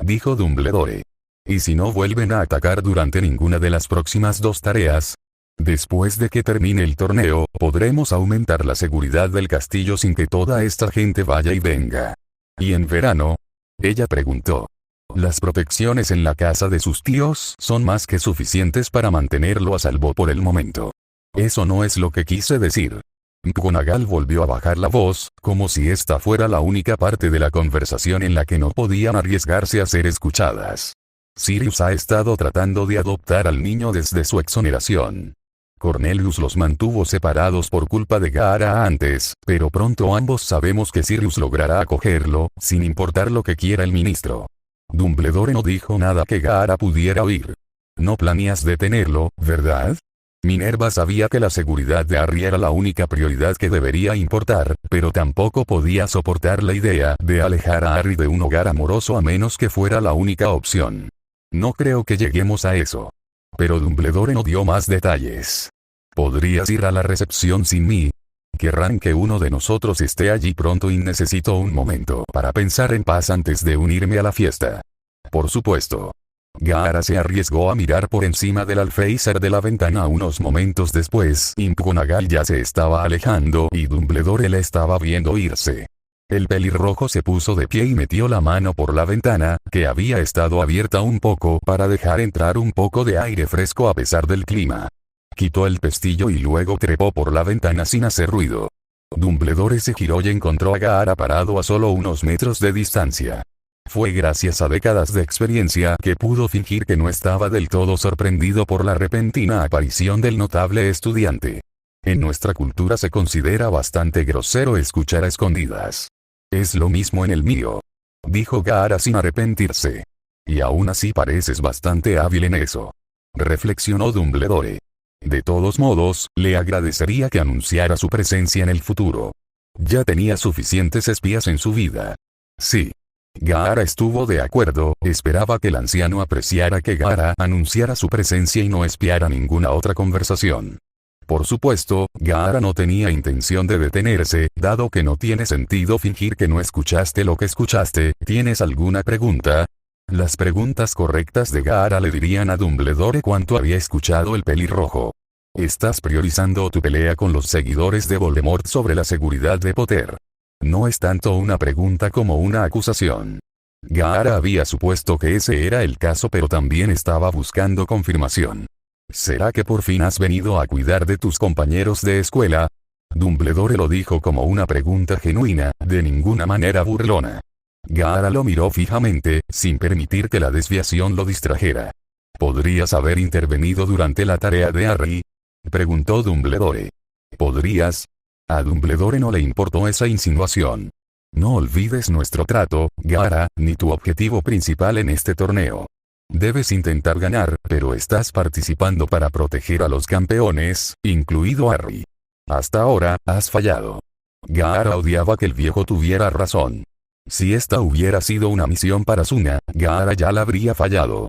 Dijo Dumbledore. ¿Y si no vuelven a atacar durante ninguna de las próximas 2 tareas? Después de que termine el torneo, podremos aumentar la seguridad del castillo sin que toda esta gente vaya y venga. ¿Y en verano? Ella preguntó. Las protecciones en la casa de sus tíos son más que suficientes para mantenerlo a salvo por el momento. Eso no es lo que quise decir. McGonagall volvió a bajar la voz, como si esta fuera la única parte de la conversación en la que no podían arriesgarse a ser escuchadas. Sirius ha estado tratando de adoptar al niño desde su exoneración. Cornelius los mantuvo separados por culpa de Gaara antes, pero pronto ambos sabemos que Sirius logrará acogerlo, sin importar lo que quiera el ministro. Dumbledore no dijo nada que Gaara pudiera oír. No planeas detenerlo, ¿verdad? Minerva sabía que la seguridad de Harry era la única prioridad que debería importar, pero tampoco podía soportar la idea de alejar a Harry de un hogar amoroso a menos que fuera la única opción. No creo que lleguemos a eso. Pero Dumbledore no dio más detalles. ¿Podrías ir a la recepción sin mí? Querrán que uno de nosotros esté allí pronto y necesito un momento para pensar en paz antes de unirme a la fiesta. Por supuesto. Gaara se arriesgó a mirar por encima del alféizar de la ventana unos momentos después y McGonagall ya se estaba alejando y Dumbledore le estaba viendo irse. El pelirrojo se puso de pie y metió la mano por la ventana, que había estado abierta un poco para dejar entrar un poco de aire fresco a pesar del clima. Quitó el pestillo y luego trepó por la ventana sin hacer ruido. Dumbledore se giró y encontró a Gaara parado a solo unos metros de distancia. Fue gracias a décadas de experiencia que pudo fingir que no estaba del todo sorprendido por la repentina aparición del notable estudiante. En nuestra cultura se considera bastante grosero escuchar a escondidas. Es lo mismo en el mío. Dijo Gaara sin arrepentirse. Y aún así pareces bastante hábil en eso. Reflexionó Dumbledore. De todos modos, le agradecería que anunciara su presencia en el futuro. Ya tenía suficientes espías en su vida. Sí. Gaara estuvo de acuerdo, esperaba que el anciano apreciara que Gaara anunciara su presencia y no espiara ninguna otra conversación. Por supuesto, Gaara no tenía intención de detenerse, dado que no tiene sentido fingir que no escuchaste lo que escuchaste. ¿Tienes alguna pregunta? Las preguntas correctas de Gaara le dirían a Dumbledore cuánto había escuchado el pelirrojo. Estás priorizando tu pelea con los seguidores de Voldemort sobre la seguridad de Potter. No es tanto una pregunta como una acusación. Gaara había supuesto que ese era el caso, pero también estaba buscando confirmación. ¿Será que por fin has venido a cuidar de tus compañeros de escuela? Dumbledore lo dijo como una pregunta genuina, de ninguna manera burlona. Gaara lo miró fijamente, sin permitir que la desviación lo distrajera. ¿Podrías haber intervenido durante la tarea de Harry? Preguntó Dumbledore. ¿Podrías? A Dumbledore no le importó esa insinuación. No olvides nuestro trato, Gaara, ni tu objetivo principal en este torneo. Debes intentar ganar, pero estás participando para proteger a los campeones, incluido Harry. Hasta ahora, has fallado. Gaara odiaba que el viejo tuviera razón. Si esta hubiera sido una misión para Suna, Gaara ya la habría fallado.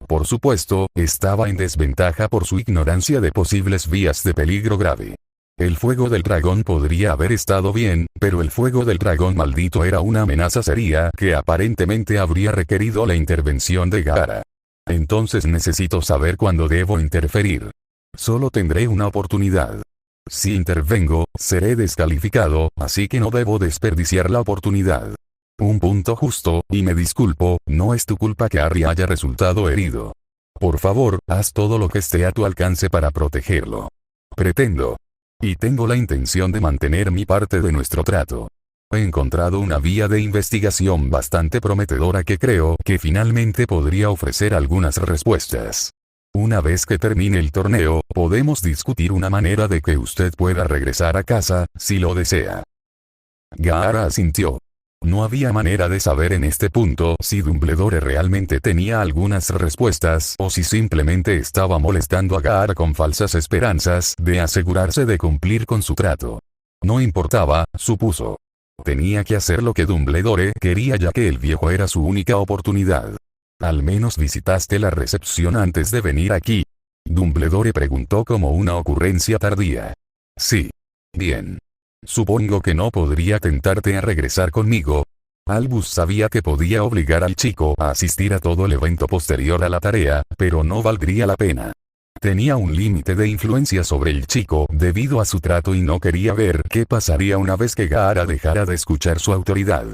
Por supuesto, estaba en desventaja por su ignorancia de posibles vías de peligro grave. El fuego del dragón podría haber estado bien, pero el fuego del dragón maldito era una amenaza seria que aparentemente habría requerido la intervención de Gaara. Entonces necesito saber cuándo debo interferir. Solo tendré una oportunidad. Si intervengo, seré descalificado, así que no debo desperdiciar la oportunidad. Un punto justo, y me disculpo, no es tu culpa que Harry haya resultado herido. Por favor, haz todo lo que esté a tu alcance para protegerlo. Pretendo. Y tengo la intención de mantener mi parte de nuestro trato. He encontrado una vía de investigación bastante prometedora que creo que finalmente podría ofrecer algunas respuestas. Una vez que termine el torneo, podemos discutir una manera de que usted pueda regresar a casa, si lo desea. Gaara asintió. No había manera de saber en este punto si Dumbledore realmente tenía algunas respuestas o si simplemente estaba molestando a Gaara con falsas esperanzas de asegurarse de cumplir con su trato. No importaba, supuso. Tenía que hacer lo que Dumbledore quería ya que el viejo era su única oportunidad. ¿Al menos visitaste la recepción antes de venir aquí? Dumbledore preguntó como una ocurrencia tardía. Sí. Bien. Supongo que no podría tentarte a regresar conmigo. Albus sabía que podía obligar al chico a asistir a todo el evento posterior a la tarea, pero no valdría la pena. Tenía un límite de influencia sobre el chico debido a su trato y no quería ver qué pasaría una vez que Gaara dejara de escuchar su autoridad.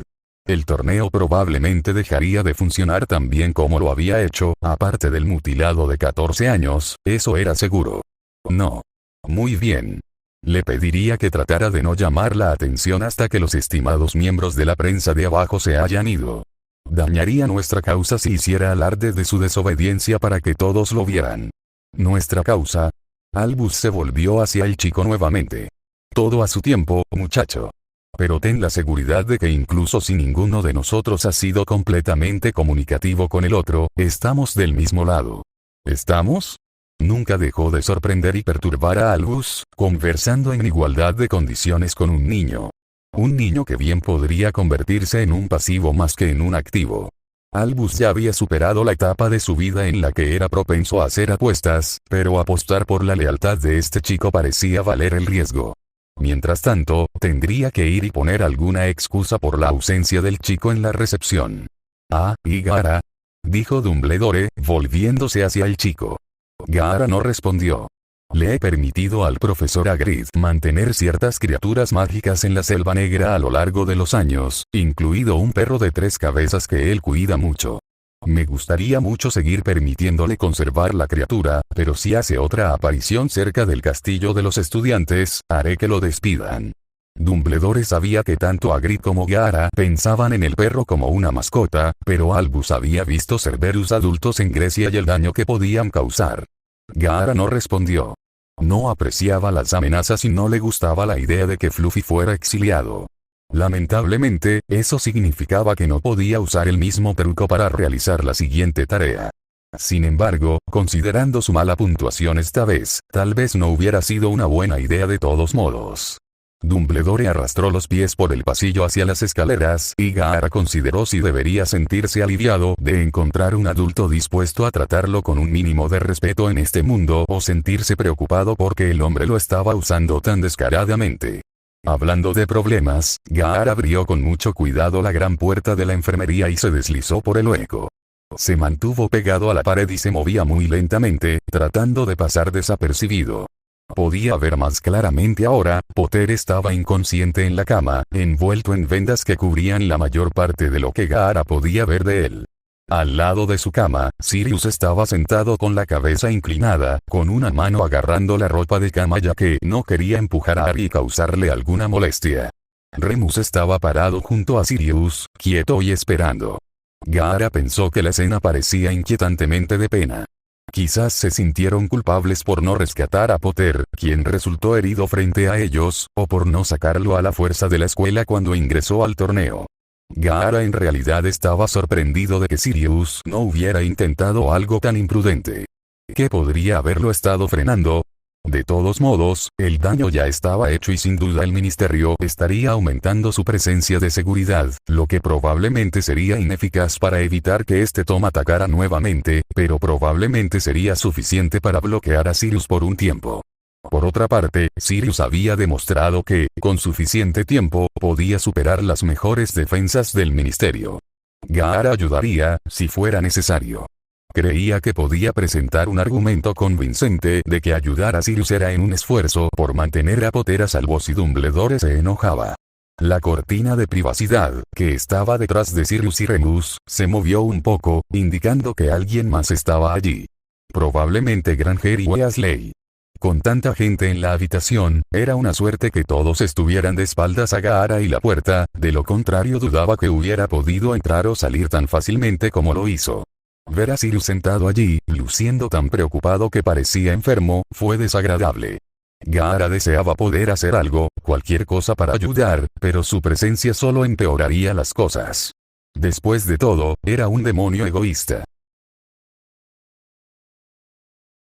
El torneo probablemente dejaría de funcionar tan bien como lo había hecho, aparte del mutilado de 14 años, eso era seguro. No. Muy bien. Le pediría que tratara de no llamar la atención hasta que los estimados miembros de la prensa de abajo se hayan ido. Dañaría nuestra causa si hiciera alarde de su desobediencia para que todos lo vieran. ¿Nuestra causa? Albus se volvió hacia el chico nuevamente. Todo a su tiempo, muchacho. Pero ten la seguridad de que incluso si ninguno de nosotros ha sido completamente comunicativo con el otro, estamos del mismo lado. ¿Estamos? Nunca dejó de sorprender y perturbar a Albus, conversando en igualdad de condiciones con un niño. Un niño que bien podría convertirse en un pasivo más que en un activo. Albus ya había superado la etapa de su vida en la que era propenso a hacer apuestas, pero apostar por la lealtad de este chico parecía valer el riesgo. Mientras tanto, tendría que ir y poner alguna excusa por la ausencia del chico en la recepción. Ah, ¿y Gaara?, dijo Dumbledore, volviéndose hacia el chico. Gaara no respondió. Le he permitido al profesor Hagrid mantener ciertas criaturas mágicas en la Selva Negra a lo largo de los años, incluido un perro de 3 cabezas que él cuida mucho. Me gustaría mucho seguir permitiéndole conservar la criatura, pero si hace otra aparición cerca del castillo de los estudiantes, haré que lo despidan. Dumbledore sabía que tanto Hagrid como Gaara pensaban en el perro como una mascota, pero Albus había visto Cerberus adultos en Grecia y el daño que podían causar. Gaara no respondió. No apreciaba las amenazas y no le gustaba la idea de que Fluffy fuera exiliado. Lamentablemente, eso significaba que no podía usar el mismo truco para realizar la siguiente tarea. Sin embargo, considerando su mala puntuación esta vez, tal vez no hubiera sido una buena idea de todos modos. Dumbledore arrastró los pies por el pasillo hacia las escaleras y Gaara consideró si debería sentirse aliviado de encontrar un adulto dispuesto a tratarlo con un mínimo de respeto en este mundo o sentirse preocupado porque el hombre lo estaba usando tan descaradamente. Hablando de problemas, Gaara abrió con mucho cuidado la gran puerta de la enfermería y se deslizó por el hueco. Se mantuvo pegado a la pared y se movía muy lentamente, tratando de pasar desapercibido. Podía ver más claramente ahora. Potter estaba inconsciente en la cama, envuelto en vendas que cubrían la mayor parte de lo que Gaara podía ver de él. Al lado de su cama, Sirius estaba sentado con la cabeza inclinada, con una mano agarrando la ropa de cama ya que no quería empujar a Harry y causarle alguna molestia. Remus estaba parado junto a Sirius, quieto y esperando. Gaara pensó que la escena parecía inquietantemente de pena. Quizás se sintieron culpables por no rescatar a Potter, quien resultó herido frente a ellos, o por no sacarlo a la fuerza de la escuela cuando ingresó al torneo. Gaara en realidad estaba sorprendido de que Sirius no hubiera intentado algo tan imprudente. ¿Qué podría haberlo estado frenando? De todos modos, el daño ya estaba hecho y sin duda el ministerio estaría aumentando su presencia de seguridad, lo que probablemente sería ineficaz para evitar que este Tom atacara nuevamente, pero probablemente sería suficiente para bloquear a Sirius por un tiempo. Por otra parte, Sirius había demostrado que, con suficiente tiempo, podía superar las mejores defensas del ministerio. Gaara ayudaría, si fuera necesario. Creía que podía presentar un argumento convincente de que ayudar a Sirius era en un esfuerzo por mantener a Potter a salvo si Dumbledore se enojaba. La cortina de privacidad, que estaba detrás de Sirius y Remus, se movió un poco, indicando que alguien más estaba allí. Probablemente Granger y Weasley. Con tanta gente en la habitación, era una suerte que todos estuvieran de espaldas a Gaara y la puerta, de lo contrario dudaba que hubiera podido entrar o salir tan fácilmente como lo hizo. Ver a Sirius sentado allí, luciendo tan preocupado que parecía enfermo, fue desagradable. Gaara deseaba poder hacer algo, cualquier cosa para ayudar, pero su presencia solo empeoraría las cosas. Después de todo, era un demonio egoísta.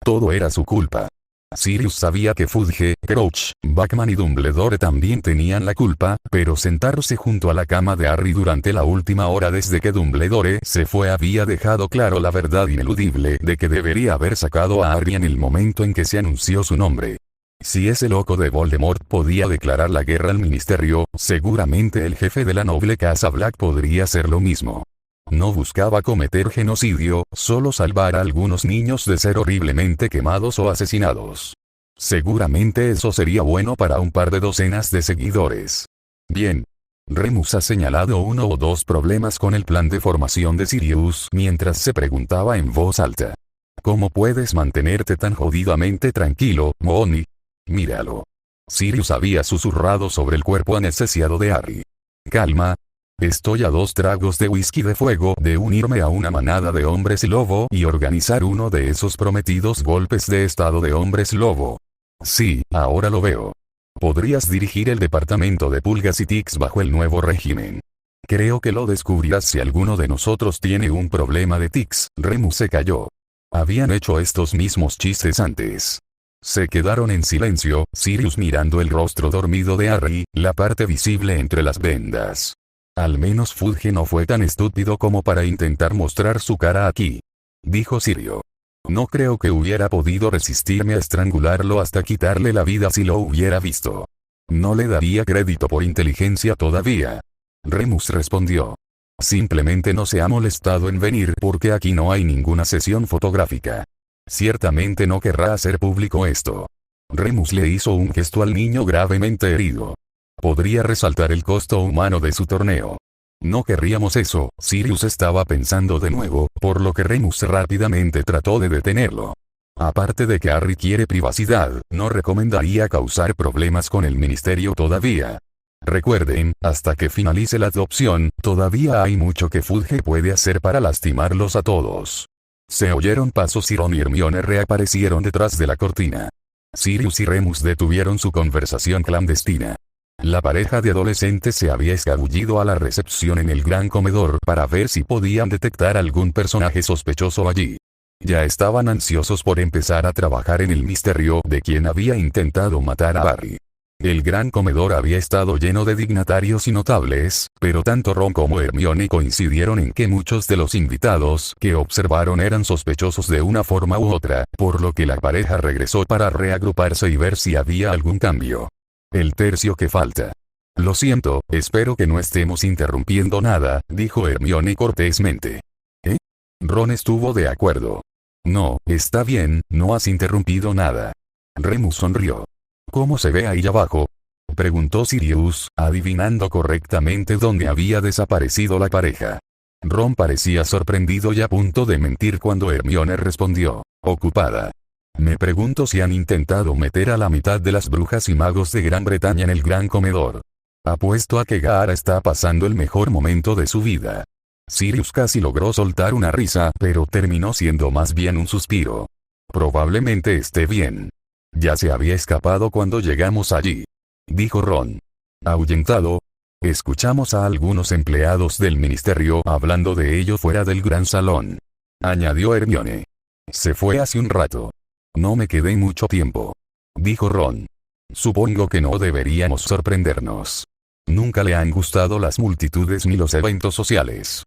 Todo era su culpa. Sirius sabía que Fudge, Crouch, Buckman y Dumbledore también tenían la culpa, pero sentarse junto a la cama de Harry durante la última hora desde que Dumbledore se fue había dejado claro la verdad ineludible de que debería haber sacado a Harry en el momento en que se anunció su nombre. Si ese loco de Voldemort podía declarar la guerra al ministerio, seguramente el jefe de la noble casa Black podría hacer lo mismo. No buscaba cometer genocidio, solo salvar a algunos niños de ser horriblemente quemados o asesinados. Seguramente eso sería bueno para un par de docenas de seguidores. Bien. Remus ha señalado uno o dos problemas con el plan de formación de Sirius mientras se preguntaba en voz alta. ¿Cómo puedes mantenerte tan jodidamente tranquilo, Moony? Míralo. Sirius había susurrado sobre el cuerpo anestesiado de Harry. Calma. Estoy a 2 tragos de whisky de fuego de unirme a una manada de hombres lobo y organizar uno de esos prometidos golpes de estado de hombres lobo. Sí, ahora lo veo. Podrías dirigir el departamento de pulgas y tics bajo el nuevo régimen. Creo que lo descubrirás si alguno de nosotros tiene un problema de tics. Remus se calló. Habían hecho estos mismos chistes antes. Se quedaron en silencio, Sirius mirando el rostro dormido de Harry, la parte visible entre las vendas. Al menos Fudge no fue tan estúpido como para intentar mostrar su cara aquí. Dijo Sirio. No creo que hubiera podido resistirme a estrangularlo hasta quitarle la vida si lo hubiera visto. No le daría crédito por inteligencia todavía. Remus respondió. Simplemente no se ha molestado en venir porque aquí no hay ninguna sesión fotográfica. Ciertamente no querrá hacer público esto. Remus le hizo un gesto al niño gravemente herido. Podría resaltar el costo humano de su torneo. No querríamos eso, Sirius estaba pensando de nuevo, por lo que Remus rápidamente trató de detenerlo. Aparte de que Harry quiere privacidad, no recomendaría causar problemas con el ministerio todavía. Recuerden, hasta que finalice la adopción, todavía hay mucho que Fudge puede hacer para lastimarlos a todos. Se oyeron pasos y Ron y Hermione reaparecieron detrás de la cortina. Sirius y Remus detuvieron su conversación clandestina. La pareja de adolescentes se había escabullido a la recepción en el gran comedor para ver si podían detectar algún personaje sospechoso allí. Ya estaban ansiosos por empezar a trabajar en el misterio de quien había intentado matar a Harry. El gran comedor había estado lleno de dignatarios y notables, pero tanto Ron como Hermione coincidieron en que muchos de los invitados que observaron eran sospechosos de una forma u otra, por lo que la pareja regresó para reagruparse y ver si había algún cambio. El tercio que falta. Lo siento, espero que no estemos interrumpiendo nada, dijo Hermione cortésmente. ¿Eh? Ron estuvo de acuerdo. No, está bien, no has interrumpido nada. Remus sonrió. ¿Cómo se ve ahí abajo? Preguntó Sirius, adivinando correctamente dónde había desaparecido la pareja. Ron parecía sorprendido y a punto de mentir cuando Hermione respondió. Ocupada. Me pregunto si han intentado meter a la mitad de las brujas y magos de Gran Bretaña en el gran comedor. Apuesto a que Gaara está pasando el mejor momento de su vida. Sirius casi logró soltar una risa, pero terminó siendo más bien un suspiro. Probablemente esté bien. Ya se había escapado cuando llegamos allí. Dijo Ron. Ahuyentado. Escuchamos a algunos empleados del ministerio hablando de ello fuera del gran salón. Añadió Hermione. Se fue hace un rato. No me quedé mucho tiempo. Dijo Ron. Supongo que no deberíamos sorprendernos. Nunca le han gustado las multitudes ni los eventos sociales.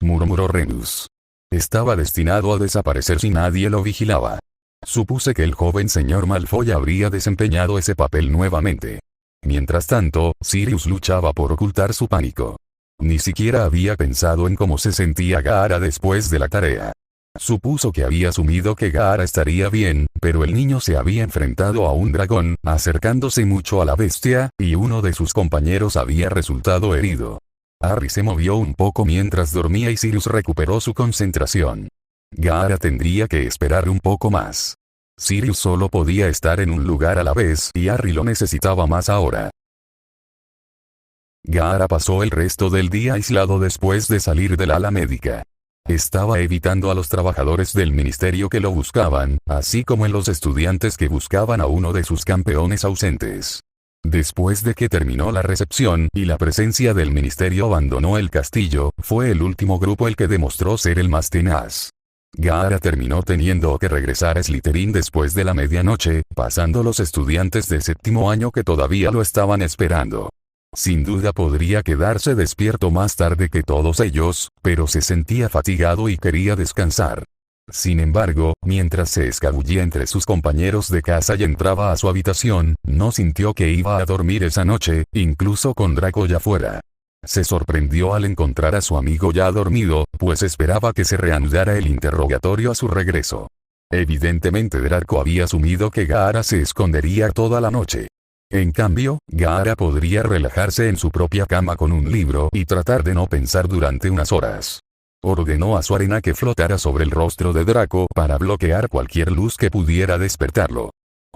Murmuró Remus. Estaba destinado a desaparecer si nadie lo vigilaba. Supuse que el joven señor Malfoy habría desempeñado ese papel nuevamente. Mientras tanto, Sirius luchaba por ocultar su pánico. Ni siquiera había pensado en cómo se sentía Gaara después de la tarea. Supuso que había asumido que Gaara estaría bien, pero el niño se había enfrentado a un dragón, acercándose mucho a la bestia, y uno de sus compañeros había resultado herido. Harry se movió un poco mientras dormía y Sirius recuperó su concentración. Gaara tendría que esperar un poco más. Sirius solo podía estar en un lugar a la vez y Harry lo necesitaba más ahora. Gaara pasó el resto del día aislado después de salir del ala médica. Estaba evitando a los trabajadores del ministerio que lo buscaban, así como a los estudiantes que buscaban a uno de sus campeones ausentes. Después de que terminó la recepción y la presencia del ministerio abandonó el castillo, fue el último grupo el que demostró ser el más tenaz. Gaara terminó teniendo que regresar a Slytherin después de la medianoche, pasando los estudiantes de séptimo año que todavía lo estaban esperando. Sin duda podría quedarse despierto más tarde que todos ellos, pero se sentía fatigado y quería descansar. Sin embargo, mientras se escabullía entre sus compañeros de casa y entraba a su habitación, no sintió que iba a dormir esa noche, incluso con Draco ya fuera. Se sorprendió al encontrar a su amigo ya dormido, pues esperaba que se reanudara el interrogatorio a su regreso. Evidentemente Draco había asumido que Gaara se escondería toda la noche. En cambio, Gaara podría relajarse en su propia cama con un libro y tratar de no pensar durante unas horas. Ordenó a su arena que flotara sobre el rostro de Draco para bloquear cualquier luz que pudiera despertarlo.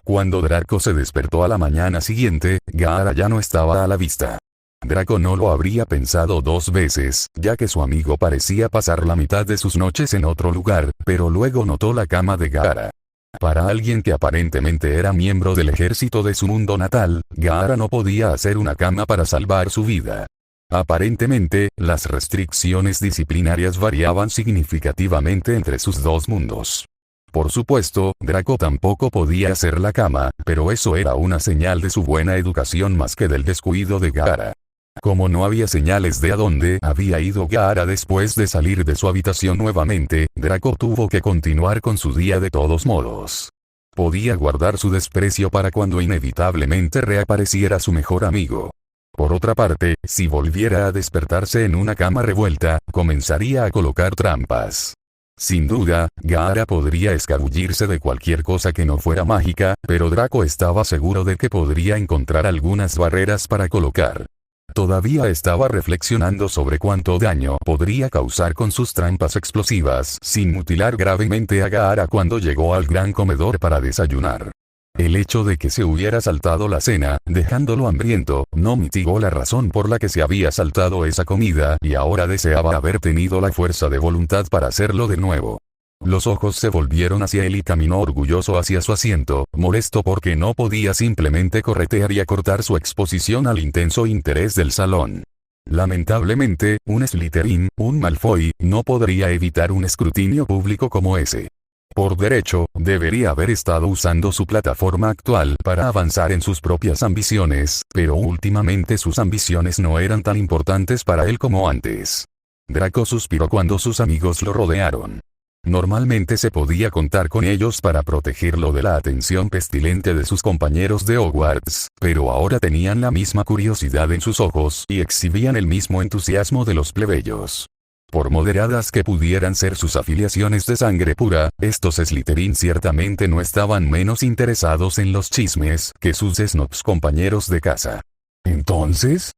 Cuando Draco se despertó a la mañana siguiente, Gaara ya no estaba a la vista. Draco no lo habría pensado dos veces, ya que su amigo parecía pasar la mitad de sus noches en otro lugar, pero luego notó la cama de Gaara. Para alguien que aparentemente era miembro del ejército de su mundo natal, Gaara no podía hacer una cama para salvar su vida. Aparentemente, las restricciones disciplinarias variaban significativamente entre sus dos mundos. Por supuesto, Draco tampoco podía hacer la cama, pero eso era una señal de su buena educación más que del descuido de Gaara. Como no había señales de a dónde había ido Gaara después de salir de su habitación nuevamente, Draco tuvo que continuar con su día de todos modos. Podía guardar su desprecio para cuando inevitablemente reapareciera su mejor amigo. Por otra parte, si volviera a despertarse en una cama revuelta, comenzaría a colocar trampas. Sin duda, Gaara podría escabullirse de cualquier cosa que no fuera mágica, pero Draco estaba seguro de que podría encontrar algunas barreras para colocar. Todavía estaba reflexionando sobre cuánto daño podría causar con sus trampas explosivas sin mutilar gravemente a Gaara cuando llegó al gran comedor para desayunar. El hecho de que se hubiera saltado la cena, dejándolo hambriento, no mitigó la razón por la que se había saltado esa comida y ahora deseaba haber tenido la fuerza de voluntad para hacerlo de nuevo. Los ojos se volvieron hacia él y caminó orgulloso hacia su asiento, molesto porque no podía simplemente corretear y acortar su exposición al intenso interés del salón. Lamentablemente, un Slytherin, un Malfoy, no podría evitar un escrutinio público como ese. Por derecho, debería haber estado usando su plataforma actual para avanzar en sus propias ambiciones, pero últimamente sus ambiciones no eran tan importantes para él como antes. Draco suspiró cuando sus amigos lo rodearon. Normalmente se podía contar con ellos para protegerlo de la atención pestilente de sus compañeros de Hogwarts, pero ahora tenían la misma curiosidad en sus ojos y exhibían el mismo entusiasmo de los plebeyos. Por moderadas que pudieran ser sus afiliaciones de sangre pura, estos Slytherin ciertamente no estaban menos interesados en los chismes que sus snobs compañeros de casa. ¿Entonces?,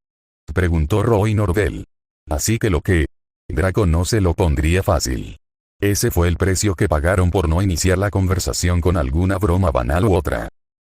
preguntó Roy Norvell. Así que lo que... Draco no se lo pondría fácil. Ese fue el precio que pagaron por no iniciar la conversación con alguna broma banal u otra.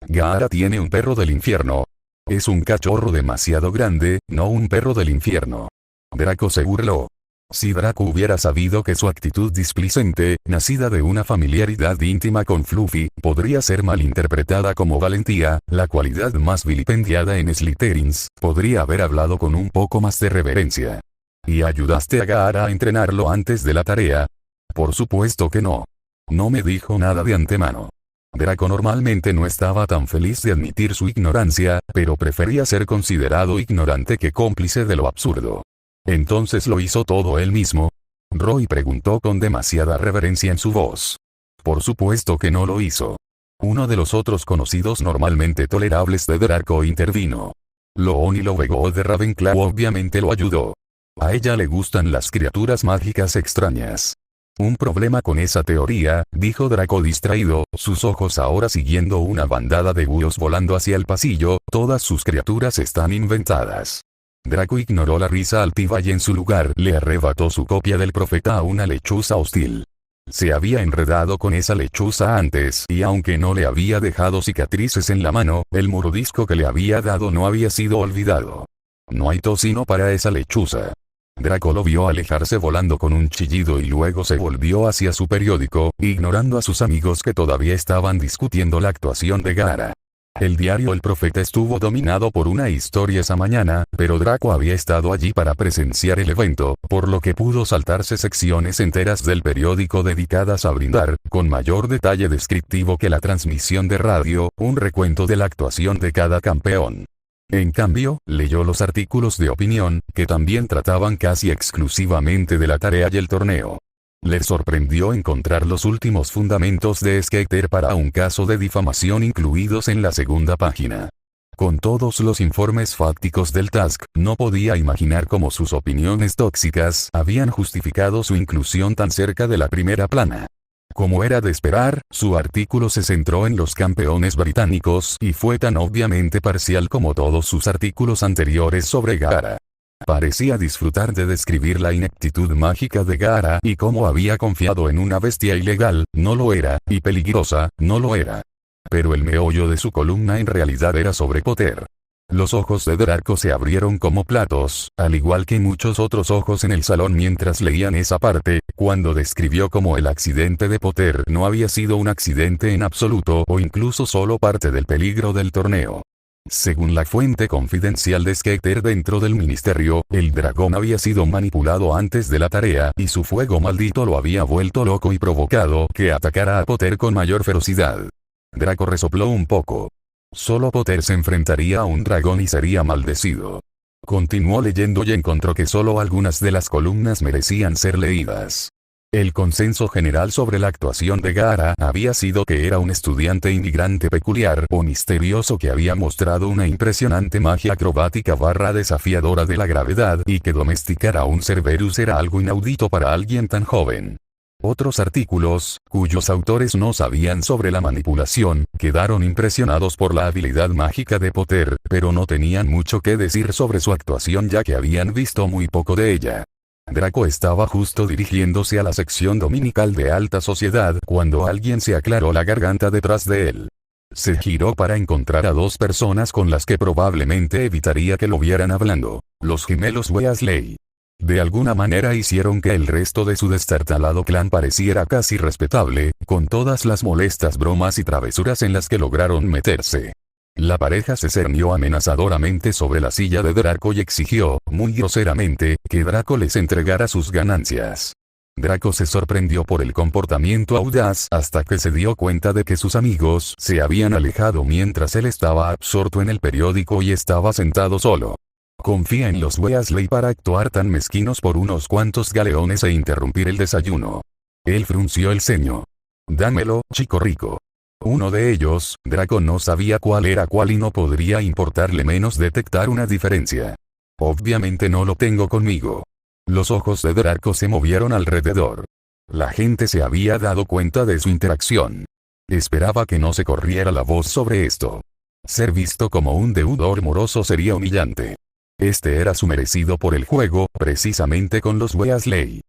Gaara tiene un perro del infierno. Es un cachorro demasiado grande, no un perro del infierno. Draco se burló. Si Draco hubiera sabido que su actitud displicente, nacida de una familiaridad íntima con Fluffy, podría ser malinterpretada como valentía, la cualidad más vilipendiada en Slytherins, podría haber hablado con un poco más de reverencia. ¿Y ayudaste a Gaara a entrenarlo antes de la tarea? Por supuesto que no. No me dijo nada de antemano. Draco normalmente no estaba tan feliz de admitir su ignorancia, pero prefería ser considerado ignorante que cómplice de lo absurdo. ¿Entonces lo hizo todo él mismo? Roy preguntó con demasiada reverencia en su voz. Por supuesto que no lo hizo. Uno de los otros conocidos normalmente tolerables de Draco intervino. Looni Lovegod de Ravenclaw obviamente lo ayudó. A ella le gustan las criaturas mágicas extrañas. Un problema con esa teoría, dijo Draco distraído, sus ojos ahora siguiendo una bandada de búhos volando hacia el pasillo, todas sus criaturas están inventadas. Draco ignoró la risa altiva y en su lugar le arrebató su copia del profeta a una lechuza hostil. Se había enredado con esa lechuza antes y aunque no le había dejado cicatrices en la mano, el mordisco que le había dado no había sido olvidado. No hay tocino para esa lechuza. Draco lo vio alejarse volando con un chillido y luego se volvió hacia su periódico, ignorando a sus amigos que todavía estaban discutiendo la actuación de Gaara. El diario El Profeta estuvo dominado por una historia esa mañana, pero Draco había estado allí para presenciar el evento, por lo que pudo saltarse secciones enteras del periódico dedicadas a brindar, con mayor detalle descriptivo que la transmisión de radio, un recuento de la actuación de cada campeón. En cambio, leyó los artículos de opinión, que también trataban casi exclusivamente de la tarea y el torneo. Le sorprendió encontrar los últimos fundamentos de Skeeter para un caso de difamación incluidos en la segunda página. Con todos los informes fácticos del Task, no podía imaginar cómo sus opiniones tóxicas habían justificado su inclusión tan cerca de la primera plana. Como era de esperar, su artículo se centró en los campeones británicos y fue tan obviamente parcial como todos sus artículos anteriores sobre Gaara. Parecía disfrutar de describir la ineptitud mágica de Gaara y cómo había confiado en una bestia ilegal, no lo era, y peligrosa, no lo era. Pero el meollo de su columna en realidad era sobre Potter. Los ojos de Draco se abrieron como platos, al igual que muchos otros ojos en el salón mientras leían esa parte, cuando describió cómo el accidente de Potter no había sido un accidente en absoluto o incluso solo parte del peligro del torneo. Según la fuente confidencial de Skeeter dentro del ministerio, el dragón había sido manipulado antes de la tarea y su fuego maldito lo había vuelto loco y provocado que atacara a Potter con mayor ferocidad. Draco resopló un poco. Solo Potter se enfrentaría a un dragón y sería maldecido. Continuó leyendo y encontró que solo algunas de las columnas merecían ser leídas. El consenso general sobre la actuación de Gaara había sido que era un estudiante inmigrante peculiar o misterioso que había mostrado una impresionante magia acrobática / desafiadora de la gravedad y que domesticar a un Cerberus era algo inaudito para alguien tan joven. Otros artículos, cuyos autores no sabían sobre la manipulación, quedaron impresionados por la habilidad mágica de Potter, pero no tenían mucho que decir sobre su actuación ya que habían visto muy poco de ella. Draco estaba justo dirigiéndose a la sección dominical de alta sociedad cuando alguien se aclaró la garganta detrás de él. Se giró para encontrar a dos personas con las que probablemente evitaría que lo vieran hablando, los gemelos Weasley. De alguna manera hicieron que el resto de su destartalado clan pareciera casi respetable, con todas las molestas bromas y travesuras en las que lograron meterse. La pareja se cernió amenazadoramente sobre la silla de Draco y exigió, muy groseramente, que Draco les entregara sus ganancias. Draco se sorprendió por el comportamiento audaz hasta que se dio cuenta de que sus amigos se habían alejado mientras él estaba absorto en el periódico y estaba sentado solo. Confía en los Weasley para actuar tan mezquinos por unos cuantos galeones e interrumpir el desayuno. Él frunció el ceño. Dámelo, chico rico. Uno de ellos, Draco no sabía cuál era cuál y no podría importarle menos detectar una diferencia. Obviamente no lo tengo conmigo. Los ojos de Draco se movieron alrededor. La gente se había dado cuenta de su interacción. Esperaba que no se corriera la voz sobre esto. Ser visto como un deudor moroso sería humillante. Este era su merecido por el juego, precisamente con los Weasley.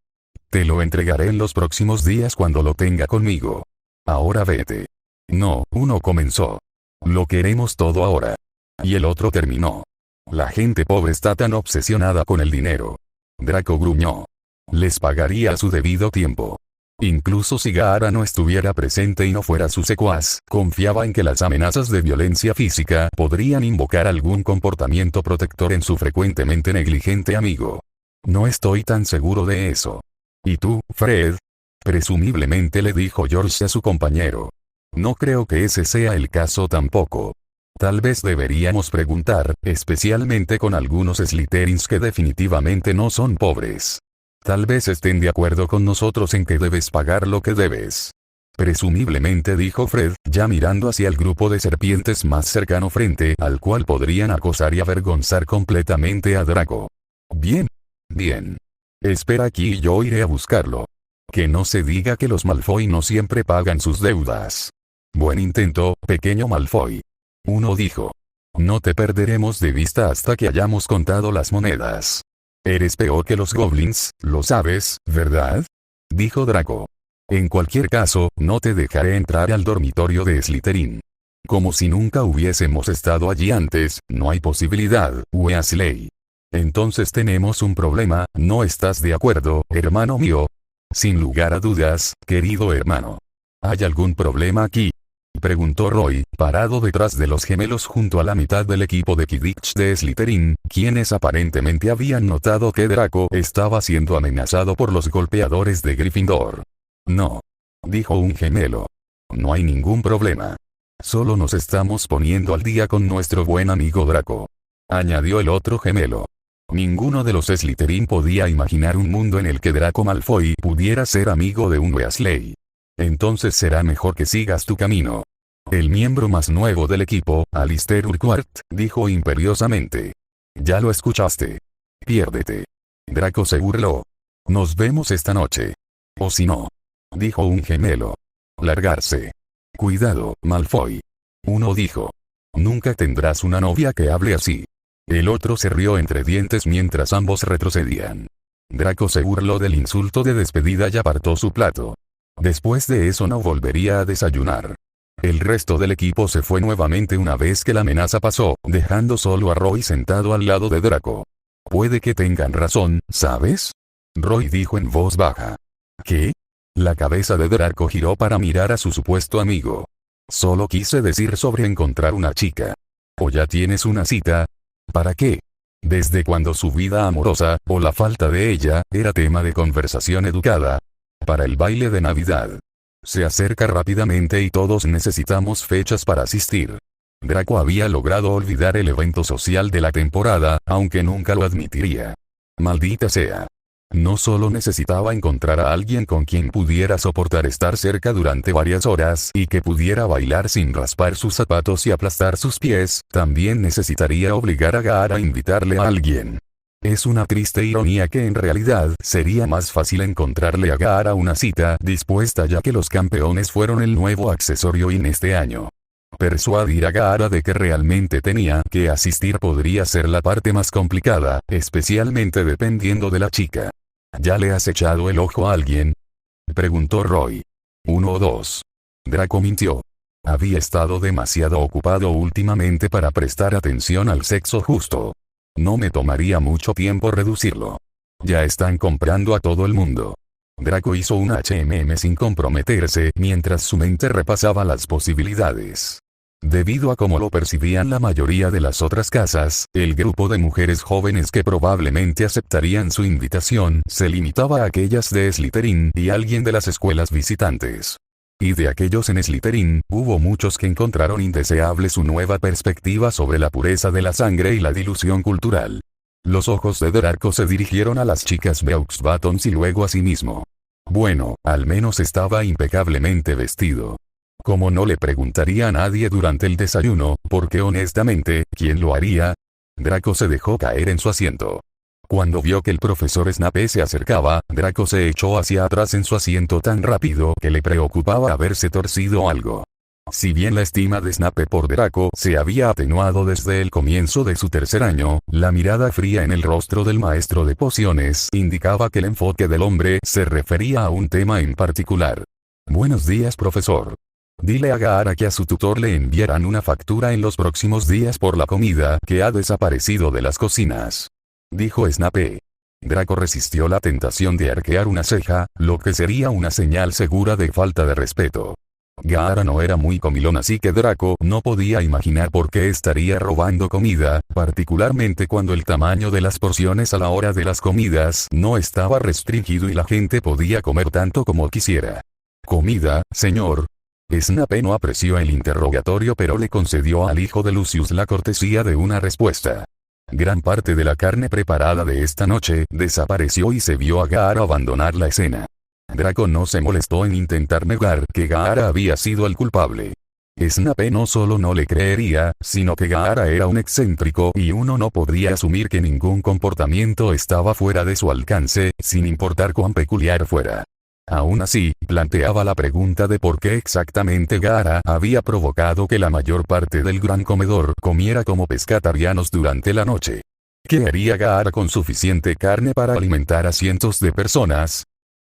Te lo entregaré en los próximos días cuando lo tenga conmigo. Ahora vete. No, uno comenzó. Lo queremos todo ahora. Y el otro terminó. La gente pobre está tan obsesionada con el dinero. Draco gruñó. Les pagaría a su debido tiempo. Incluso si Gaara no estuviera presente y no fuera su secuaz, confiaba en que las amenazas de violencia física podrían invocar algún comportamiento protector en su frecuentemente negligente amigo. No estoy tan seguro de eso. ¿Y tú, Fred? Presumiblemente le dijo George a su compañero. No creo que ese sea el caso tampoco. Tal vez deberíamos preguntar, especialmente con algunos Slytherins que definitivamente no son pobres. Tal vez estén de acuerdo con nosotros en que debes pagar lo que debes. Presumiblemente dijo Fred, ya mirando hacia el grupo de serpientes más cercano frente al cual podrían acosar y avergonzar completamente a Draco. Bien. Bien. Espera aquí y yo iré a buscarlo. Que no se diga que los Malfoy no siempre pagan sus deudas. Buen intento, pequeño Malfoy. Uno dijo. No te perderemos de vista hasta que hayamos contado las monedas. Eres peor que los goblins, lo sabes, ¿verdad? Dijo Draco. En cualquier caso, no te dejaré entrar al dormitorio de Slytherin. Como si nunca hubiésemos estado allí antes, no hay posibilidad, Weasley. Entonces tenemos un problema, ¿no estás de acuerdo, hermano mío? Sin lugar a dudas, querido hermano. ¿Hay algún problema aquí? Preguntó Roy, parado detrás de los gemelos junto a la mitad del equipo de Quidditch de Slytherin, quienes aparentemente habían notado que Draco estaba siendo amenazado por los golpeadores de Gryffindor. No. Dijo un gemelo. No hay ningún problema. Solo nos estamos poniendo al día con nuestro buen amigo Draco. Añadió el otro gemelo. Ninguno de los Slytherin podía imaginar un mundo en el que Draco Malfoy pudiera ser amigo de un Weasley. Entonces será mejor que sigas tu camino. El miembro más nuevo del equipo, Alistair Urquhart, dijo imperiosamente. Ya lo escuchaste. Piérdete. Draco se burló. Nos vemos esta noche. O si no. Dijo un gemelo. Largarse. Cuidado, Malfoy. Uno dijo. Nunca tendrás una novia que hable así. El otro se rió entre dientes mientras ambos retrocedían. Draco se burló del insulto de despedida y apartó su plato. Después de eso no volvería a desayunar. El resto del equipo se fue nuevamente una vez que la amenaza pasó, dejando solo a Roy sentado al lado de Draco. Puede que tengan razón, ¿sabes? Roy dijo en voz baja. ¿Qué? La cabeza de Draco giró para mirar a su supuesto amigo. Solo quise decir sobre encontrar una chica. ¿O ya tienes una cita? ¿Para qué? Desde cuando su vida amorosa, o la falta de ella, era tema de conversación educada. Para el baile de Navidad. Se acerca rápidamente y todos necesitamos fechas para asistir. Draco había logrado olvidar el evento social de la temporada, aunque nunca lo admitiría. Maldita sea. No solo necesitaba encontrar a alguien con quien pudiera soportar estar cerca durante varias horas y que pudiera bailar sin raspar sus zapatos y aplastar sus pies, también necesitaría obligar a Gaara a invitarle a alguien. Es una triste ironía que en realidad sería más fácil encontrarle a Gaara una cita dispuesta ya que los campeones fueron el nuevo accesorio in este año. Persuadir a Gaara de que realmente tenía que asistir podría ser la parte más complicada, especialmente dependiendo de la chica. ¿Ya le has echado el ojo a alguien? Preguntó Roy. 1 o 2. Draco mintió. Había estado demasiado ocupado últimamente para prestar atención al sexo justo. No me tomaría mucho tiempo reducirlo. Ya están comprando a todo el mundo. Draco hizo un sin comprometerse mientras su mente repasaba las posibilidades. Debido a cómo lo percibían la mayoría de las otras casas, el grupo de mujeres jóvenes que probablemente aceptarían su invitación se limitaba a aquellas de Slytherin y alguien de las escuelas visitantes. Y de aquellos en Slytherin, hubo muchos que encontraron indeseable su nueva perspectiva sobre la pureza de la sangre y la dilución cultural. Los ojos de Draco se dirigieron a las chicas Beauxbatons y luego a sí mismo. Bueno, al menos estaba impecablemente vestido. Como no le preguntaría a nadie durante el desayuno, porque honestamente, ¿quién lo haría? Draco se dejó caer en su asiento. Cuando vio que el profesor Snape se acercaba, Draco se echó hacia atrás en su asiento tan rápido que le preocupaba haberse torcido algo. Si bien la estima de Snape por Draco se había atenuado desde el comienzo de su tercer año, la mirada fría en el rostro del maestro de pociones indicaba que el enfoque del hombre se refería a un tema en particular. Buenos días, profesor. Dile a Gaara que a su tutor le enviarán una factura en los próximos días por la comida que ha desaparecido de las cocinas. Dijo Snape. Draco resistió la tentación de arquear una ceja, lo que sería una señal segura de falta de respeto. Gaara no era muy comilón, así que Draco no podía imaginar por qué estaría robando comida, particularmente cuando el tamaño de las porciones a la hora de las comidas no estaba restringido y la gente podía comer tanto como quisiera. ¿Comida, señor? Snape no apreció el interrogatorio, pero le concedió al hijo de Lucius la cortesía de una respuesta. Gran parte de la carne preparada de esta noche desapareció y se vio a Gaara abandonar la escena. Draco no se molestó en intentar negar que Gaara había sido el culpable. Snape no solo no le creería, sino que Gaara era un excéntrico y uno no podría asumir que ningún comportamiento estaba fuera de su alcance, sin importar cuán peculiar fuera. Aún así, planteaba la pregunta de por qué exactamente Gaara había provocado que la mayor parte del gran comedor comiera como pescatarianos durante la noche. ¿Qué haría Gaara con suficiente carne para alimentar a cientos de personas?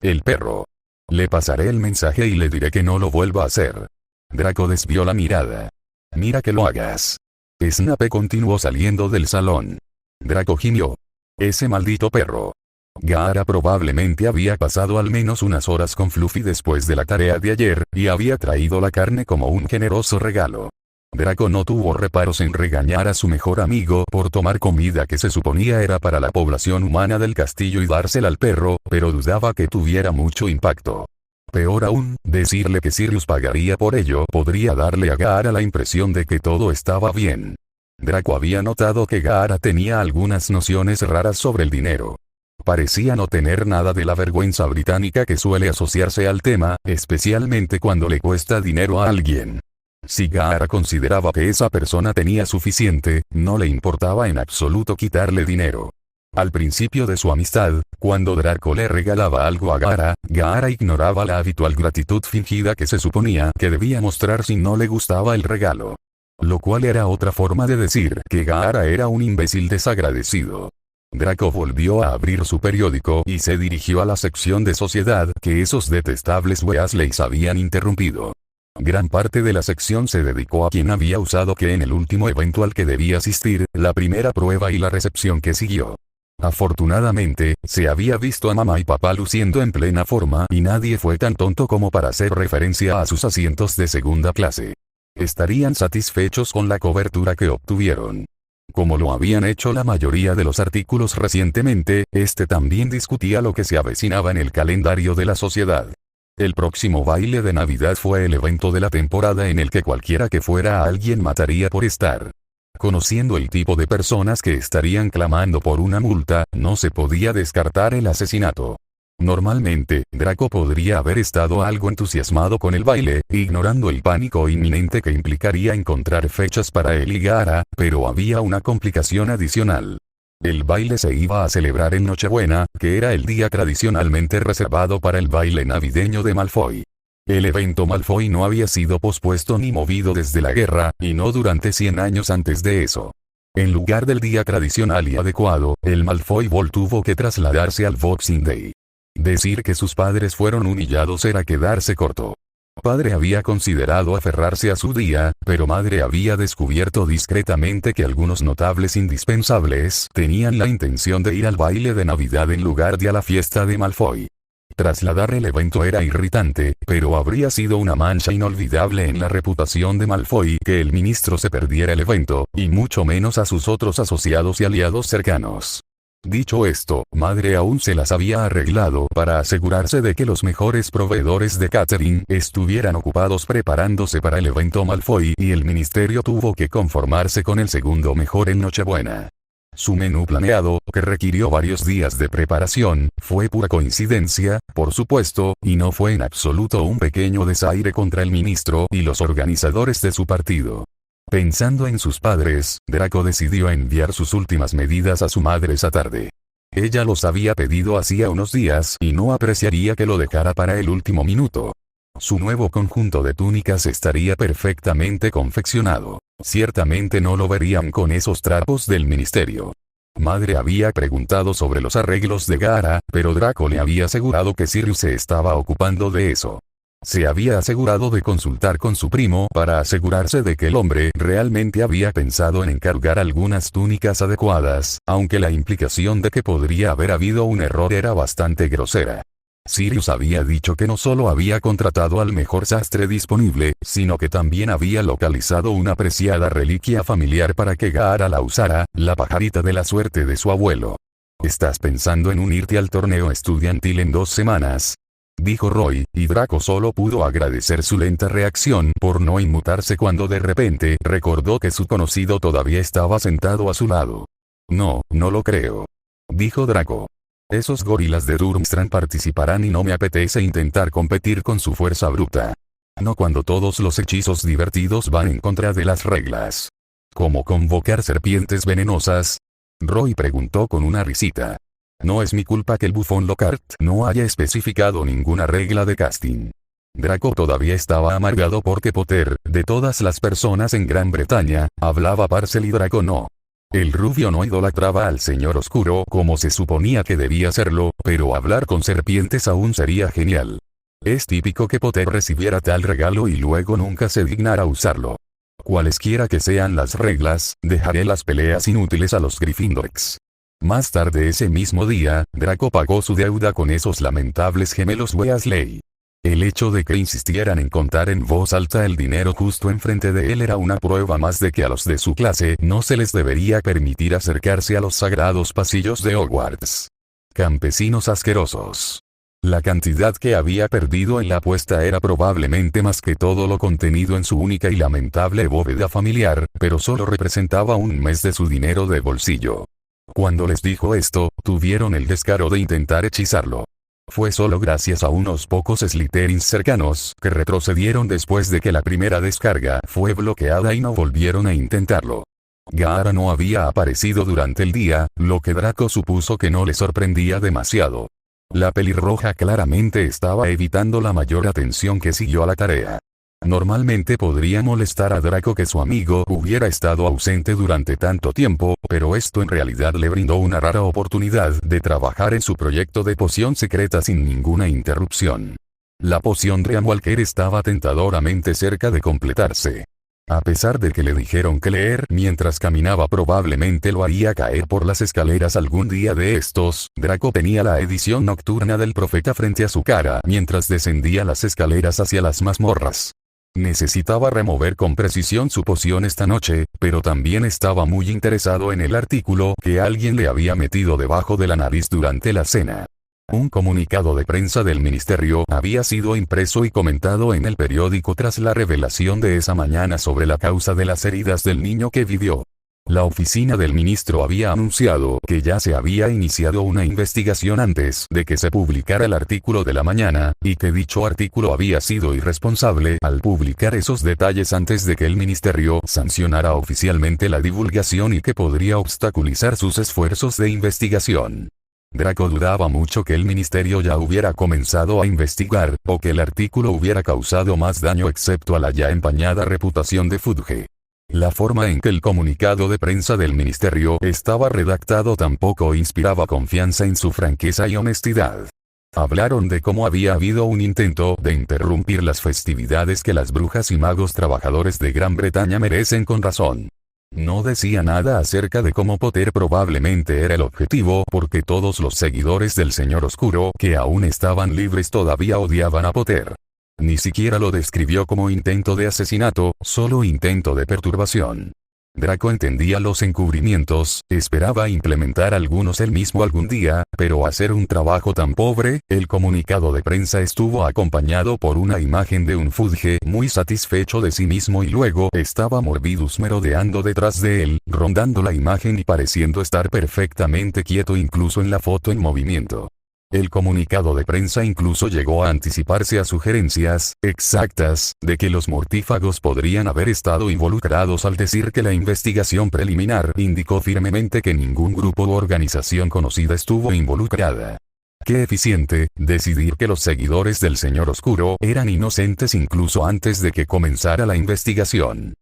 El perro. Le pasaré el mensaje y le diré que no lo vuelva a hacer. Draco desvió la mirada. Mira que lo hagas. Snape continuó saliendo del salón. Draco gimió. Ese maldito perro. Gaara probablemente había pasado al menos unas horas con Fluffy después de la tarea de ayer, y había traído la carne como un generoso regalo. Draco no tuvo reparos en regañar a su mejor amigo por tomar comida que se suponía era para la población humana del castillo y dársela al perro, pero dudaba que tuviera mucho impacto. Peor aún, decirle que Sirius pagaría por ello podría darle a Gaara la impresión de que todo estaba bien. Draco había notado que Gaara tenía algunas nociones raras sobre el dinero. Parecía no tener nada de la vergüenza británica que suele asociarse al tema, especialmente cuando le cuesta dinero a alguien. Si Gaara consideraba que esa persona tenía suficiente, no le importaba en absoluto quitarle dinero. Al principio de su amistad, cuando Draco le regalaba algo a Gaara, Gaara ignoraba la habitual gratitud fingida que se suponía que debía mostrar si no le gustaba el regalo. Lo cual era otra forma de decir que Gaara era un imbécil desagradecido. Draco volvió a abrir su periódico y se dirigió a la sección de sociedad que esos detestables Weasleys habían interrumpido. Gran parte de la sección se dedicó a quien había usado que en el último evento al que debía asistir, la primera prueba y la recepción que siguió. Afortunadamente, se había visto a mamá y papá luciendo en plena forma y nadie fue tan tonto como para hacer referencia a sus asientos de segunda clase. Estarían satisfechos con la cobertura que obtuvieron. Como lo habían hecho la mayoría de los artículos recientemente, este también discutía lo que se avecinaba en el calendario de la sociedad. El próximo baile de Navidad fue el evento de la temporada en el que cualquiera que fuera a alguien mataría por estar. Conociendo el tipo de personas que estarían clamando por una multa, no se podía descartar el asesinato. Normalmente, Draco podría haber estado algo entusiasmado con el baile, ignorando el pánico inminente que implicaría encontrar fechas para él y Gaara, pero había una complicación adicional. El baile se iba a celebrar en Nochebuena, que era el día tradicionalmente reservado para el baile navideño de Malfoy. El evento Malfoy no había sido pospuesto ni movido desde la guerra, y no durante 100 años antes de eso. En lugar del día tradicional y adecuado, el Malfoy Ball tuvo que trasladarse al Boxing Day. Decir que sus padres fueron humillados era quedarse corto. Padre había considerado aferrarse a su día, pero madre había descubierto discretamente que algunos notables indispensables tenían la intención de ir al baile de Navidad en lugar de a la fiesta de Malfoy. Trasladar el evento era irritante, pero habría sido una mancha inolvidable en la reputación de Malfoy que el ministro se perdiera el evento, y mucho menos a sus otros asociados y aliados cercanos. Dicho esto, madre aún se las había arreglado para asegurarse de que los mejores proveedores de catering estuvieran ocupados preparándose para el evento Malfoy y el ministerio tuvo que conformarse con el segundo mejor en Nochebuena. Su menú planeado, que requirió varios días de preparación, fue pura coincidencia, por supuesto, y no fue en absoluto un pequeño desaire contra el ministro y los organizadores de su partido. Pensando en sus padres, Draco decidió enviar sus últimas medidas a su madre esa tarde. Ella los había pedido hacía unos días y no apreciaría que lo dejara para el último minuto. Su nuevo conjunto de túnicas estaría perfectamente confeccionado. Ciertamente no lo verían con esos trapos del ministerio. Madre había preguntado sobre los arreglos de Gaara, pero Draco le había asegurado que Sirius se estaba ocupando de eso. Se había asegurado de consultar con su primo para asegurarse de que el hombre realmente había pensado en encargar algunas túnicas adecuadas, aunque la implicación de que podría haber habido un error era bastante grosera. Sirius había dicho que no solo había contratado al mejor sastre disponible, sino que también había localizado una preciada reliquia familiar para que Gaara la usara, la pajarita de la suerte de su abuelo. ¿Estás pensando en unirte al torneo estudiantil en 2 semanas? Dijo Roy, y Draco solo pudo agradecer su lenta reacción por no inmutarse cuando de repente recordó que su conocido todavía estaba sentado a su lado. No, no lo creo. Dijo Draco. Esos gorilas de Durmstrang participarán y no me apetece intentar competir con su fuerza bruta. No cuando todos los hechizos divertidos van en contra de las reglas. ¿Cómo convocar serpientes venenosas? Roy preguntó con una risita. No es mi culpa que el bufón Lockhart no haya especificado ninguna regla de casting. Draco todavía estaba amargado porque Potter, de todas las personas en Gran Bretaña, hablaba Parcel y Draco no. El rubio no idolatraba al señor oscuro como se suponía que debía hacerlo, pero hablar con serpientes aún sería genial. Es típico que Potter recibiera tal regalo y luego nunca se dignara usarlo. Cualesquiera que sean las reglas, dejaré las peleas inútiles a los Gryffindors. Más tarde ese mismo día, Draco pagó su deuda con esos lamentables gemelos Weasley. El hecho de que insistieran en contar en voz alta el dinero justo enfrente de él era una prueba más de que a los de su clase no se les debería permitir acercarse a los sagrados pasillos de Hogwarts. Campesinos asquerosos. La cantidad que había perdido en la apuesta era probablemente más que todo lo contenido en su única y lamentable bóveda familiar, pero solo representaba un mes de su dinero de bolsillo. Cuando les dijo esto, tuvieron el descaro de intentar hechizarlo. Fue solo gracias a unos pocos Slytherins cercanos que retrocedieron después de que la primera descarga fue bloqueada y no volvieron a intentarlo. Gaara no había aparecido durante el día, lo que Draco supuso que no le sorprendía demasiado. La pelirroja claramente estaba evitando la mayor atención que siguió a la tarea. Normalmente podría molestar a Draco que su amigo hubiera estado ausente durante tanto tiempo, pero esto en realidad le brindó una rara oportunidad de trabajar en su proyecto de poción secreta sin ninguna interrupción. La poción de Walker estaba tentadoramente cerca de completarse. A pesar de que le dijeron que leer mientras caminaba probablemente lo haría caer por las escaleras algún día de estos, Draco tenía la edición nocturna del profeta frente a su cara mientras descendía las escaleras hacia las mazmorras. Necesitaba remover con precisión su poción esta noche, pero también estaba muy interesado en el artículo que alguien le había metido debajo de la nariz durante la cena. Un comunicado de prensa del ministerio había sido impreso y comentado en el periódico tras la revelación de esa mañana sobre la causa de las heridas del niño que vivió. La oficina del ministro había anunciado que ya se había iniciado una investigación antes de que se publicara el artículo de la mañana, y que dicho artículo había sido irresponsable al publicar esos detalles antes de que el ministerio sancionara oficialmente la divulgación y que podría obstaculizar sus esfuerzos de investigación. Draco dudaba mucho que el ministerio ya hubiera comenzado a investigar, o que el artículo hubiera causado más daño excepto a la ya empañada reputación de Fudge. La forma en que el comunicado de prensa del ministerio estaba redactado tampoco inspiraba confianza en su franqueza y honestidad. Hablaron de cómo había habido un intento de interrumpir las festividades que las brujas y magos trabajadores de Gran Bretaña merecen con razón. No decía nada acerca de cómo Potter probablemente era el objetivo porque todos los seguidores del Señor Oscuro que aún estaban libres todavía odiaban a Potter. Ni siquiera lo describió como intento de asesinato, solo intento de perturbación. Draco entendía los encubrimientos, esperaba implementar algunos él mismo algún día, pero hacer un trabajo tan pobre. El comunicado de prensa estuvo acompañado por una imagen de un Fudge muy satisfecho de sí mismo y luego estaba Morbidus merodeando detrás de él, rondando la imagen y pareciendo estar perfectamente quieto incluso en la foto en movimiento. El comunicado de prensa incluso llegó a anticiparse a sugerencias exactas de que los mortífagos podrían haber estado involucrados al decir que la investigación preliminar indicó firmemente que ningún grupo u organización conocida estuvo involucrada. Qué eficiente, decidir que los seguidores del Señor Oscuro eran inocentes incluso antes de que comenzara la investigación.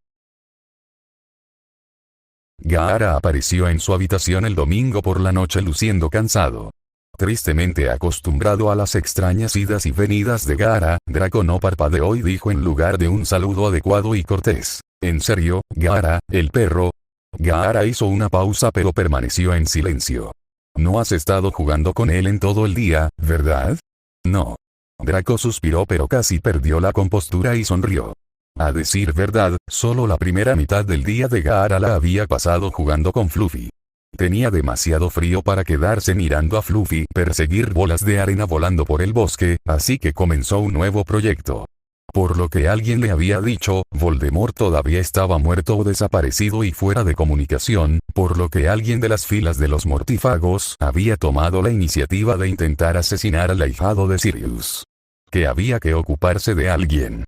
Gaara apareció en su habitación el domingo por la noche luciendo cansado. Tristemente acostumbrado a las extrañas idas y venidas de Gaara, Draco no parpadeó y dijo en lugar de un saludo adecuado y cortés: ¿En serio, Gaara, el perro? Gaara hizo una pausa pero permaneció en silencio. No has estado jugando con él en todo el día, ¿verdad? No. Draco suspiró pero casi perdió la compostura y sonrió. A decir verdad, solo la primera mitad del día de Gaara la había pasado jugando con Fluffy. Tenía demasiado frío para quedarse mirando a Fluffy perseguir bolas de arena volando por el bosque, así que comenzó un nuevo proyecto. Por lo que alguien le había dicho, Voldemort todavía estaba muerto o desaparecido y fuera de comunicación, por lo que alguien de las filas de los mortífagos había tomado la iniciativa de intentar asesinar al ahijado de Sirius. Que había que ocuparse de alguien.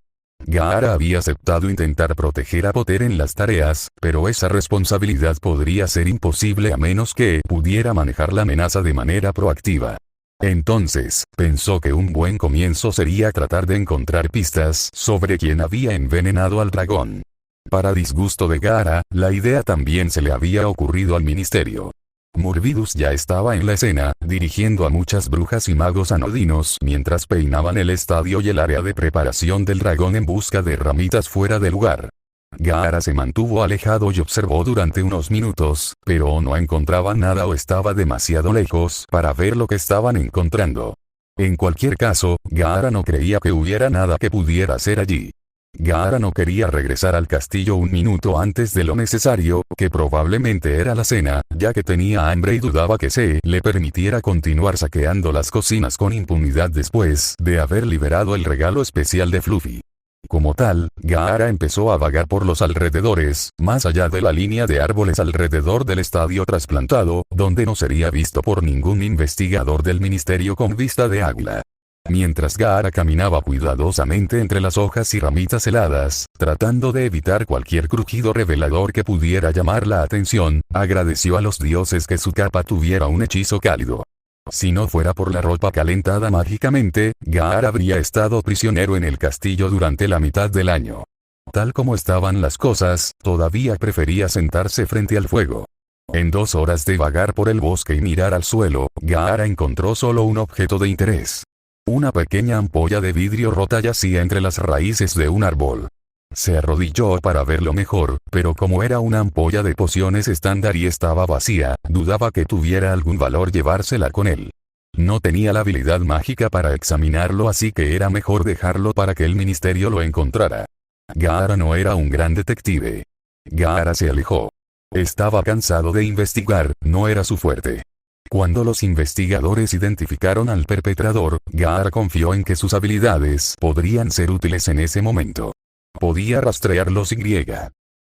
Gaara había aceptado intentar proteger a Potter en las tareas, pero esa responsabilidad podría ser imposible a menos que pudiera manejar la amenaza de manera proactiva. Entonces, pensó que un buen comienzo sería tratar de encontrar pistas sobre quién había envenenado al dragón. Para disgusto de Gaara, la idea también se le había ocurrido al ministerio. Murvidus ya estaba en la escena, dirigiendo a muchas brujas y magos anodinos mientras peinaban el estadio y el área de preparación del dragón en busca de ramitas fuera de lugar. Gaara se mantuvo alejado y observó durante unos minutos, pero o no encontraba nada o estaba demasiado lejos para ver lo que estaban encontrando. En cualquier caso, Gaara no creía que hubiera nada que pudiera hacer allí. Gaara no quería regresar al castillo un minuto antes de lo necesario, que probablemente era la cena, ya que tenía hambre y dudaba que se le permitiera continuar saqueando las cocinas con impunidad después de haber liberado el regalo especial de Fluffy. Como tal, Gaara empezó a vagar por los alrededores, más allá de la línea de árboles alrededor del estadio trasplantado, donde no sería visto por ningún investigador del ministerio con vista de águila. Mientras Gaara caminaba cuidadosamente entre las hojas y ramitas heladas, tratando de evitar cualquier crujido revelador que pudiera llamar la atención, agradeció a los dioses que su capa tuviera un hechizo cálido. Si no fuera por la ropa calentada mágicamente, Gaara habría estado prisionero en el castillo durante la mitad del año. Tal como estaban las cosas, todavía prefería sentarse frente al fuego. En 2 horas de vagar por el bosque y mirar al suelo, Gaara encontró solo un objeto de interés. Una pequeña ampolla de vidrio rota yacía entre las raíces de un árbol. Se arrodilló para verlo mejor, pero como era una ampolla de pociones estándar y estaba vacía, dudaba que tuviera algún valor llevársela con él. No tenía la habilidad mágica para examinarlo, así que era mejor dejarlo para que el ministerio lo encontrara. Gaara no era un gran detective. Gaara se alejó. Estaba cansado de investigar, no era su fuerte. Cuando los investigadores identificaron al perpetrador, Gaara confió en que sus habilidades podrían ser útiles en ese momento. Podía rastrearlos y.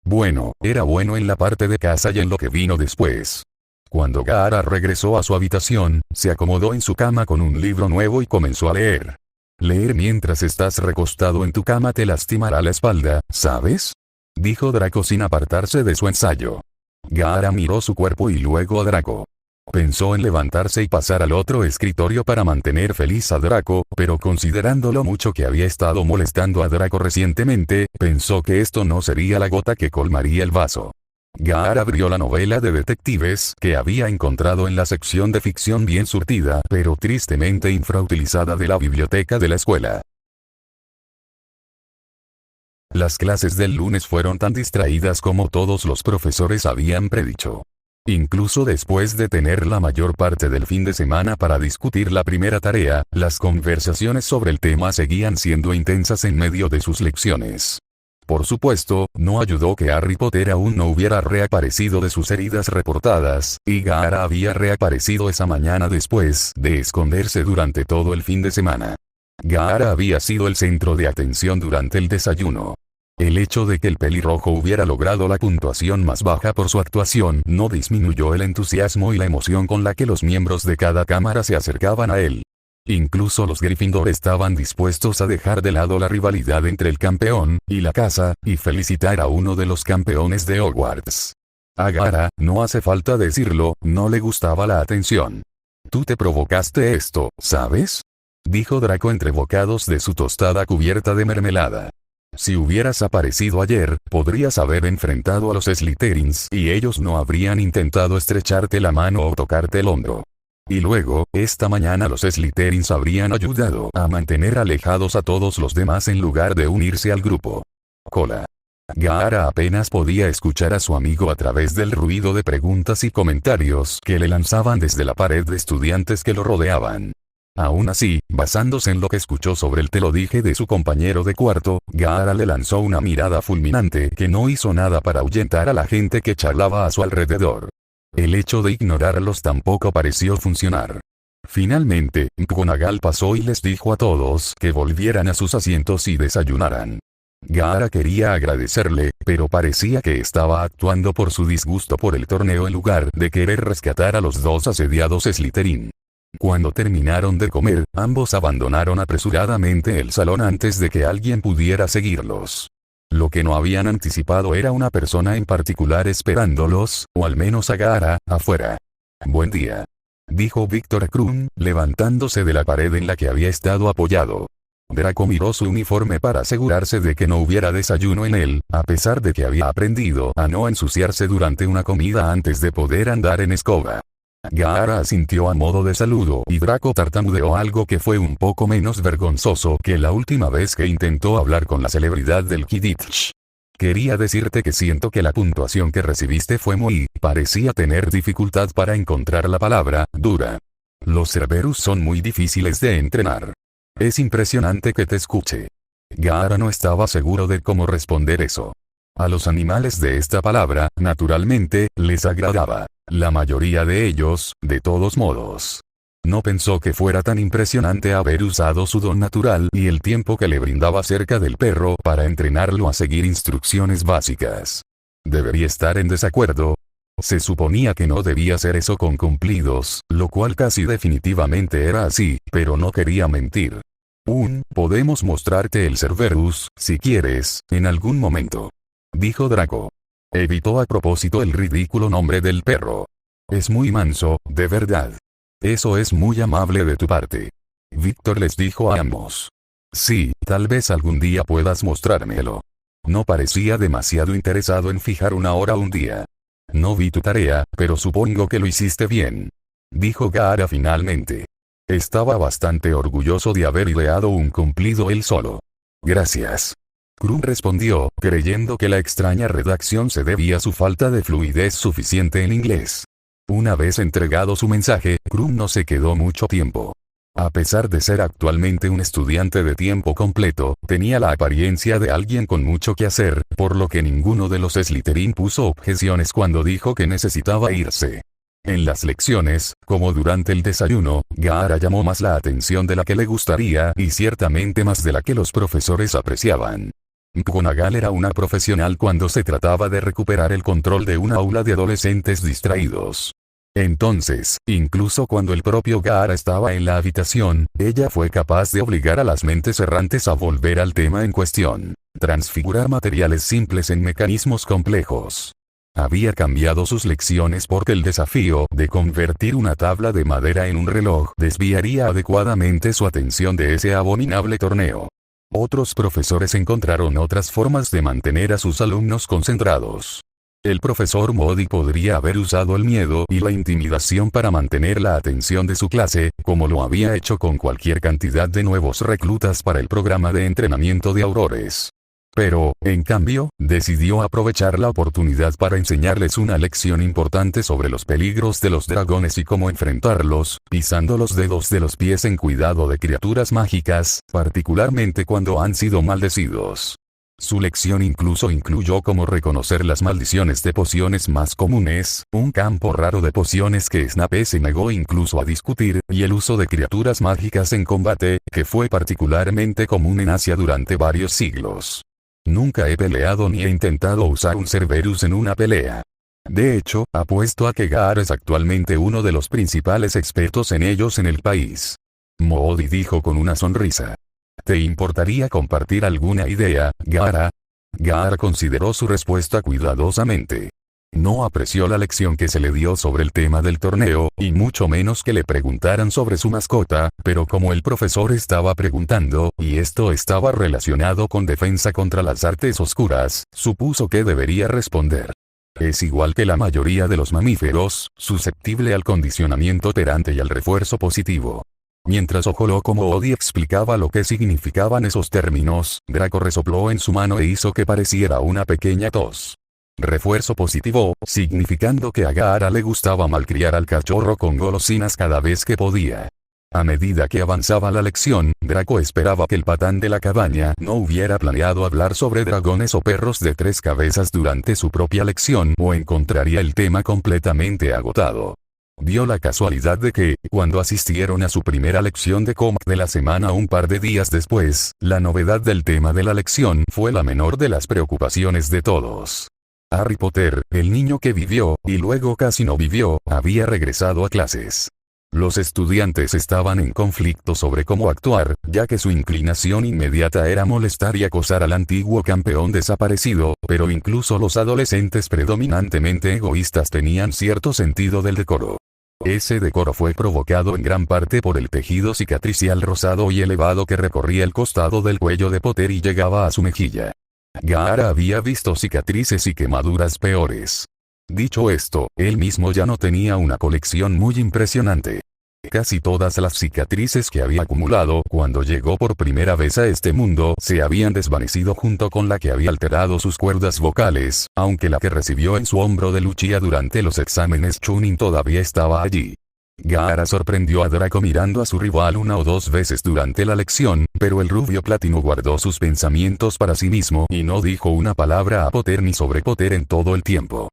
Bueno, era bueno en la parte de casa y en lo que vino después. Cuando Gaara regresó a su habitación, se acomodó en su cama con un libro nuevo y comenzó a leer. Leer mientras estás recostado en tu cama te lastimará la espalda, ¿sabes? Dijo Draco sin apartarse de su ensayo. Gaara miró su cuerpo y luego a Draco. Pensó en levantarse y pasar al otro escritorio para mantener feliz a Draco, pero considerando lo mucho que había estado molestando a Draco recientemente, pensó que esto no sería la gota que colmaría el vaso. Gaara abrió la novela de detectives que había encontrado en la sección de ficción bien surtida, pero tristemente infrautilizada de la biblioteca de la escuela. Las clases del lunes fueron tan distraídas como todos los profesores habían predicho. Incluso después de tener la mayor parte del fin de semana para discutir la primera tarea, las conversaciones sobre el tema seguían siendo intensas en medio de sus lecciones. Por supuesto, no ayudó que Harry Potter aún no hubiera reaparecido de sus heridas reportadas, y Gaara había reaparecido esa mañana después de esconderse durante todo el fin de semana. Gaara había sido el centro de atención durante el desayuno. El hecho de que el pelirrojo hubiera logrado la puntuación más baja por su actuación no disminuyó el entusiasmo y la emoción con la que los miembros de cada cámara se acercaban a él. Incluso los Gryffindor estaban dispuestos a dejar de lado la rivalidad entre el campeón y la casa, y felicitar a uno de los campeones de Hogwarts. A Gaara, no hace falta decirlo, no le gustaba la atención. Tú te provocaste esto, ¿sabes? Dijo Draco entre bocados de su tostada cubierta de mermelada. Si hubieras aparecido ayer, podrías haber enfrentado a los Slytherins y ellos no habrían intentado estrecharte la mano o tocarte el hombro. Y luego, esta mañana los Slytherins habrían ayudado a mantener alejados a todos los demás en lugar de unirse al grupo. Cola. Gaara apenas podía escuchar a su amigo a través del ruido de preguntas y comentarios que le lanzaban desde la pared de estudiantes que lo rodeaban. Aún así, basándose en lo que escuchó sobre el te lo dije de su compañero de cuarto, Gaara le lanzó una mirada fulminante que no hizo nada para ahuyentar a la gente que charlaba a su alrededor. El hecho de ignorarlos tampoco pareció funcionar. Finalmente, McGonagall pasó y les dijo a todos que volvieran a sus asientos y desayunaran. Gaara quería agradecerle, pero parecía que estaba actuando por su disgusto por el torneo en lugar de querer rescatar a los dos asediados Slytherin. Cuando terminaron de comer, ambos abandonaron apresuradamente el salón antes de que alguien pudiera seguirlos. Lo que no habían anticipado era una persona en particular esperándolos, o al menos a Gaara, afuera. «Buen día», dijo Víctor Krum, levantándose de la pared en la que había estado apoyado. Draco miró su uniforme para asegurarse de que no hubiera desayuno en él, a pesar de que había aprendido a no ensuciarse durante una comida antes de poder andar en escoba. Gaara asintió a modo de saludo y Draco tartamudeó algo que fue un poco menos vergonzoso que la última vez que intentó hablar con la celebridad del Quidditch. «Quería decirte que siento que la puntuación que recibiste fue muy...». Parecía tener dificultad para encontrar la palabra «dura». «Los Cerberus son muy difíciles de entrenar. Es impresionante que te escuche». Gaara no estaba seguro de cómo responder eso. A los animales de esta palabra, naturalmente, les agradaba. La mayoría de ellos, de todos modos. No pensó que fuera tan impresionante haber usado su don natural y el tiempo que le brindaba cerca del perro para entrenarlo a seguir instrucciones básicas. ¿Debería estar en desacuerdo? Se suponía que no debía hacer eso con cumplidos, lo cual casi definitivamente era así, pero no quería mentir. Podemos mostrarte el Cerberus, si quieres, en algún momento», dijo Draco. Evitó a propósito el ridículo nombre del perro. «Es muy manso, de verdad. Eso es muy amable de tu parte». Víctor les dijo a ambos. «Sí, tal vez algún día puedas mostrármelo». No parecía demasiado interesado en fijar una hora un día. «No vi tu tarea, pero supongo que lo hiciste bien», dijo Gaara finalmente. Estaba bastante orgulloso de haber ideado un cumplido él solo. «Gracias». Krum respondió, creyendo que la extraña redacción se debía a su falta de fluidez suficiente en inglés. Una vez entregado su mensaje, Krum no se quedó mucho tiempo. A pesar de ser actualmente un estudiante de tiempo completo, tenía la apariencia de alguien con mucho que hacer, por lo que ninguno de los Slytherin puso objeciones cuando dijo que necesitaba irse. En las lecciones, como durante el desayuno, Gaara llamó más la atención de la que le gustaría y ciertamente más de la que los profesores apreciaban. McGonagall era una profesional cuando se trataba de recuperar el control de una aula de adolescentes distraídos. Entonces, incluso cuando el propio Gaara estaba en la habitación, ella fue capaz de obligar a las mentes errantes a volver al tema en cuestión. Transfigurar materiales simples en mecanismos complejos. Había cambiado sus lecciones porque el desafío de convertir una tabla de madera en un reloj desviaría adecuadamente su atención de ese abominable torneo. Otros profesores encontraron otras formas de mantener a sus alumnos concentrados. El profesor Moody podría haber usado el miedo y la intimidación para mantener la atención de su clase, como lo había hecho con cualquier cantidad de nuevos reclutas para el programa de entrenamiento de Aurores. Pero, en cambio, decidió aprovechar la oportunidad para enseñarles una lección importante sobre los peligros de los dragones y cómo enfrentarlos, pisando los dedos de los pies en cuidado de criaturas mágicas, particularmente cuando han sido maldecidos. Su lección incluso incluyó cómo reconocer las maldiciones de pociones más comunes, un campo raro de pociones que Snape se negó incluso a discutir, y el uso de criaturas mágicas en combate, que fue particularmente común en Asia durante varios siglos. Nunca he peleado ni he intentado usar un Cerberus en una pelea. De hecho, apuesto a que Gaara es actualmente uno de los principales expertos en ellos en el país. Moody dijo con una sonrisa. ¿Te importaría compartir alguna idea, Gaara? Gaara consideró su respuesta cuidadosamente. No apreció la lección que se le dio sobre el tema del torneo, y mucho menos que le preguntaran sobre su mascota, pero como el profesor estaba preguntando, y esto estaba relacionado con defensa contra las artes oscuras, supuso que debería responder. Es igual que la mayoría de los mamíferos, susceptible al condicionamiento operante y al refuerzo positivo. Mientras Ojoloco Moody explicaba lo que significaban esos términos, Draco resopló en su mano e hizo que pareciera una pequeña tos. Refuerzo positivo, significando que a Gaara le gustaba malcriar al cachorro con golosinas cada vez que podía. A medida que avanzaba la lección, Draco esperaba que el patán de la cabaña no hubiera planeado hablar sobre dragones o perros de 3 cabezas durante su propia lección o encontraría el tema completamente agotado. Dio la casualidad de que, cuando asistieron a su primera lección de cómic de la semana un par de días después, la novedad del tema de la lección fue la menor de las preocupaciones de todos. Harry Potter, el niño que vivió, y luego casi no vivió, había regresado a clases. Los estudiantes estaban en conflicto sobre cómo actuar, ya que su inclinación inmediata era molestar y acosar al antiguo campeón desaparecido, pero incluso los adolescentes predominantemente egoístas tenían cierto sentido del decoro. Ese decoro fue provocado en gran parte por el tejido cicatricial rosado y elevado que recorría el costado del cuello de Potter y llegaba a su mejilla. Gaara había visto cicatrices y quemaduras peores. Dicho esto, él mismo ya no tenía una colección muy impresionante. Casi todas las cicatrices que había acumulado cuando llegó por primera vez a este mundo se habían desvanecido junto con la que había alterado sus cuerdas vocales, aunque la que recibió en su hombro de Lucia durante los exámenes Chunin todavía estaba allí. Gaara sorprendió a Draco mirando a su rival una o dos veces durante la lección, pero el rubio platino guardó sus pensamientos para sí mismo y no dijo una palabra a Potter ni sobre Potter en todo el tiempo.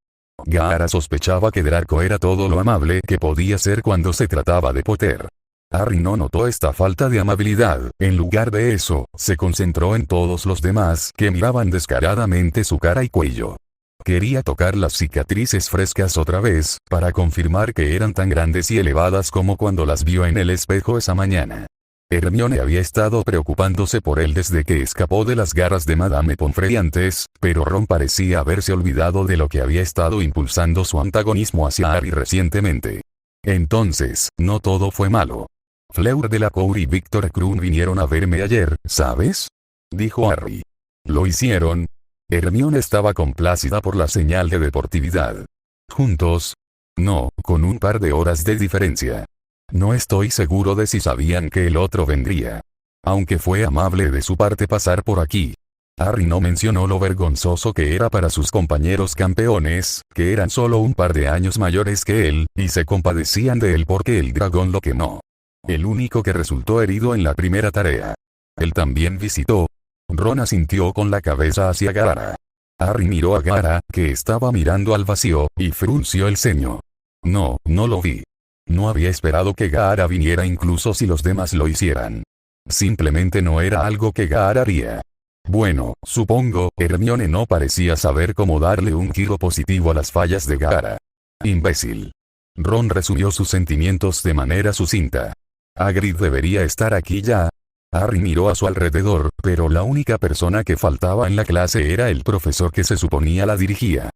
Gaara sospechaba que Draco era todo lo amable que podía ser cuando se trataba de Potter. Harry no notó esta falta de amabilidad, en lugar de eso, se concentró en todos los demás que miraban descaradamente su cara y cuello. Quería tocar las cicatrices frescas otra vez, para confirmar que eran tan grandes y elevadas como cuando las vio en el espejo esa mañana. Hermione había estado preocupándose por él desde que escapó de las garras de Madame Pomfrey antes, pero Ron parecía haberse olvidado de lo que había estado impulsando su antagonismo hacia Harry recientemente. Entonces, no todo fue malo. Fleur Delacour y Victor Krum vinieron a verme ayer, ¿sabes?, dijo Harry. ¿Lo hicieron? Hermione estaba complacida por la señal de deportividad. ¿Juntos? No, con un par de horas de diferencia. No estoy seguro de si sabían que el otro vendría. Aunque fue amable de su parte pasar por aquí. Harry no mencionó lo vergonzoso que era para sus compañeros campeones, que eran solo un par de años mayores que él, y se compadecían de él porque el dragón lo quemó. El único que resultó herido en la primera tarea. Él también visitó. Ron asintió con la cabeza hacia Gaara. Harry miró a Gaara, que estaba mirando al vacío, y frunció el ceño. No lo vi. No había esperado que Gaara viniera incluso si los demás lo hicieran. Simplemente no era algo que Gaara haría. Bueno, supongo, Hermione no parecía saber cómo darle un giro positivo a las fallas de Gaara. Imbécil. Ron resumió sus sentimientos de manera sucinta. Hagrid debería estar aquí ya. Harry miró a su alrededor, pero la única persona que faltaba en la clase era el profesor que se suponía la dirigía.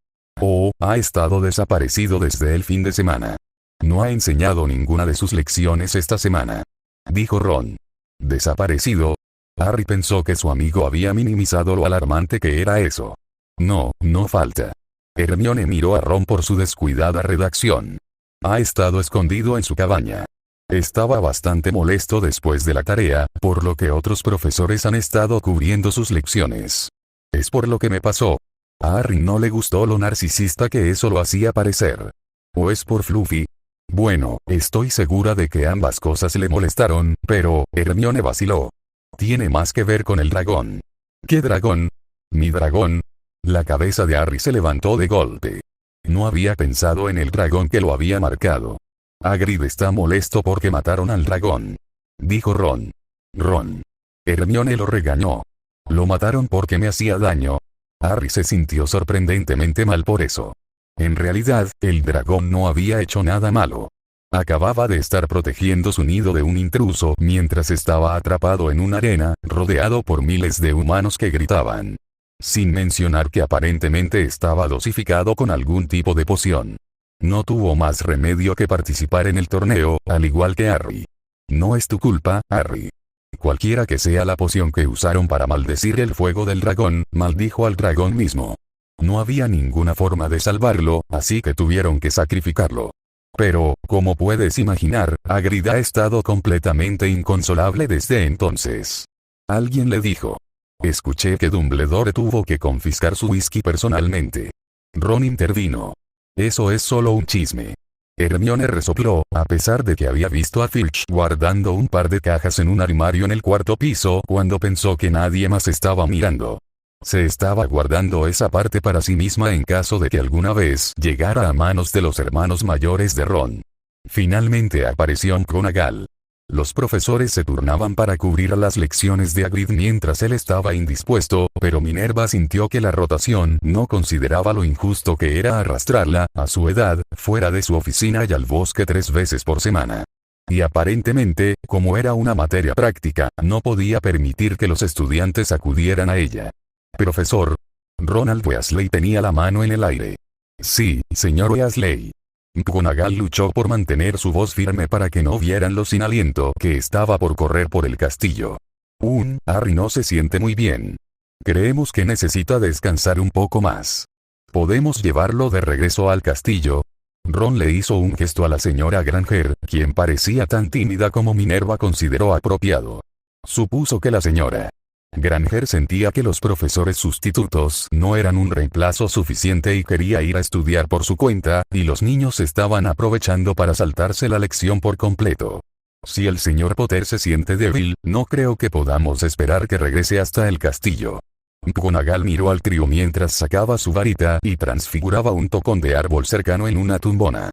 Ha estado desaparecido desde el fin de semana. No ha enseñado ninguna de sus lecciones esta semana, dijo Ron. ¿Desaparecido? Harry pensó que su amigo había minimizado lo alarmante que era eso. No falta. Hermione miró a Ron por su descuidada redacción. Ha estado escondido en su cabaña. Estaba bastante molesto después de la tarea, por lo que otros profesores han estado cubriendo sus lecciones. Es por lo que me pasó. A Harry no le gustó lo narcisista que eso lo hacía parecer. ¿O es por Fluffy? Bueno, estoy segura de que ambas cosas le molestaron, pero, Hermione vaciló. Tiene más que ver con el dragón. ¿Qué dragón? ¿Mi dragón? La cabeza de Harry se levantó de golpe. No había pensado en el dragón que lo había marcado. Hagrid está molesto porque mataron al dragón, dijo Ron. Ron. Hermione lo regañó. Lo mataron porque me hacía daño. Harry se sintió sorprendentemente mal por eso. En realidad, el dragón no había hecho nada malo. Acababa de estar protegiendo su nido de un intruso mientras estaba atrapado en una arena, rodeado por miles de humanos que gritaban. Sin mencionar que aparentemente estaba dosificado con algún tipo de poción. No tuvo más remedio que participar en el torneo, al igual que Harry. No es tu culpa, Harry. Cualquiera que sea la poción que usaron para maldecir el fuego del dragón, maldijo al dragón mismo. No había ninguna forma de salvarlo, así que tuvieron que sacrificarlo. Pero, como puedes imaginar, Hagrid ha estado completamente inconsolable desde entonces. Alguien le dijo. Escuché que Dumbledore tuvo que confiscar su whisky personalmente. Ron intervino. Eso es solo un chisme. Hermione resopló, a pesar de que había visto a Filch guardando un par de cajas en un armario en el cuarto piso cuando pensó que nadie más estaba mirando. Se estaba guardando esa parte para sí misma en caso de que alguna vez llegara a manos de los hermanos mayores de Ron. Finalmente apareció McGonagall. Los profesores se turnaban para cubrir las lecciones de Hagrid mientras él estaba indispuesto, pero Minerva sintió que la rotación no consideraba lo injusto que era arrastrarla, a su edad, fuera de su oficina y al bosque 3 veces por semana. Y aparentemente, como era una materia práctica, no podía permitir que los estudiantes acudieran a ella. Profesor. Ronald Weasley tenía la mano en el aire. Sí, señor Weasley. McGonagall luchó por mantener su voz firme para que no vieran lo sin aliento que estaba por correr por el castillo. Harry no se siente muy bien. Creemos que necesita descansar un poco más. ¿Podemos llevarlo de regreso al castillo? Ron le hizo un gesto a la señora Granger, quien parecía tan tímida como Minerva consideró apropiado. Supuso que la señora Granger sentía que los profesores sustitutos no eran un reemplazo suficiente y quería ir a estudiar por su cuenta, y los niños estaban aprovechando para saltarse la lección por completo. Si el señor Potter se siente débil, no creo que podamos esperar que regrese hasta el castillo. McGonagall miró al trío mientras sacaba su varita y transfiguraba un tocón de árbol cercano en una tumbona.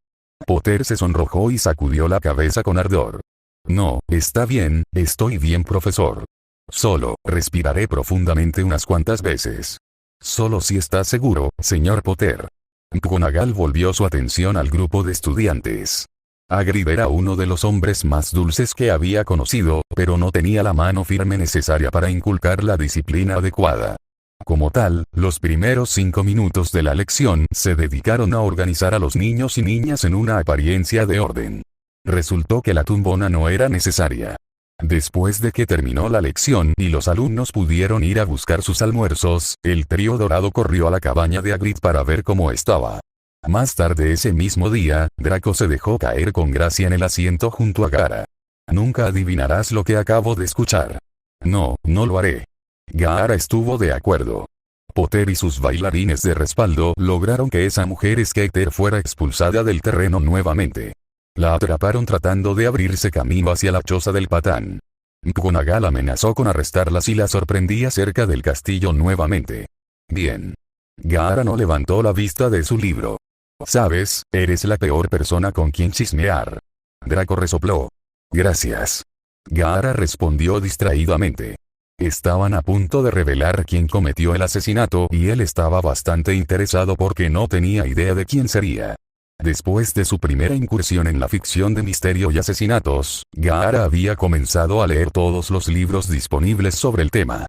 Potter se sonrojó y sacudió la cabeza con ardor. No, está bien, estoy bien, profesor. Solo, respiraré profundamente unas cuantas veces. Solo si está seguro, señor Potter. McGonagall volvió su atención al grupo de estudiantes. Hagrid era uno de los hombres más dulces que había conocido, pero no tenía la mano firme necesaria para inculcar la disciplina adecuada. Como tal, los primeros 5 minutos de la lección se dedicaron a organizar a los niños y niñas en una apariencia de orden. Resultó que la tumbona no era necesaria. Después de que terminó la lección y los alumnos pudieron ir a buscar sus almuerzos, el trío dorado corrió a la cabaña de Hagrid para ver cómo estaba. Más tarde ese mismo día, Draco se dejó caer con gracia en el asiento junto a Gaara. Nunca adivinarás lo que acabo de escuchar. No, no lo haré. Gaara estuvo de acuerdo. Potter y sus bailarines de respaldo lograron que esa mujer skater fuera expulsada del terreno nuevamente. La atraparon tratando de abrirse camino hacia la choza del patán. McGonagall amenazó con arrestarla si la sorprendía cerca del castillo nuevamente. Bien. Gaara no levantó la vista de su libro. Sabes, eres la peor persona con quien chismear. Draco resopló. Gracias. Gaara respondió distraídamente. Estaban a punto de revelar quién cometió el asesinato y él estaba bastante interesado porque no tenía idea de quién sería. Después de su primera incursión en la ficción de misterio y asesinatos, Gaara había comenzado a leer todos los libros disponibles sobre el tema.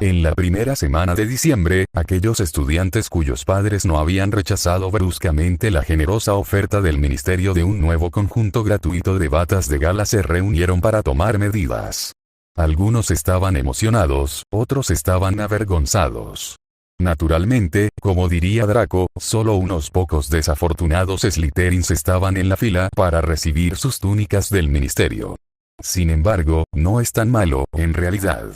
En la primera semana de diciembre, aquellos estudiantes cuyos padres no habían rechazado bruscamente la generosa oferta del ministerio de un nuevo conjunto gratuito de batas de gala se reunieron para tomar medidas. Algunos estaban emocionados, otros estaban avergonzados. Naturalmente, como diría Draco, solo unos pocos desafortunados Slytherins estaban en la fila para recibir sus túnicas del ministerio. Sin embargo, no es tan malo, en realidad.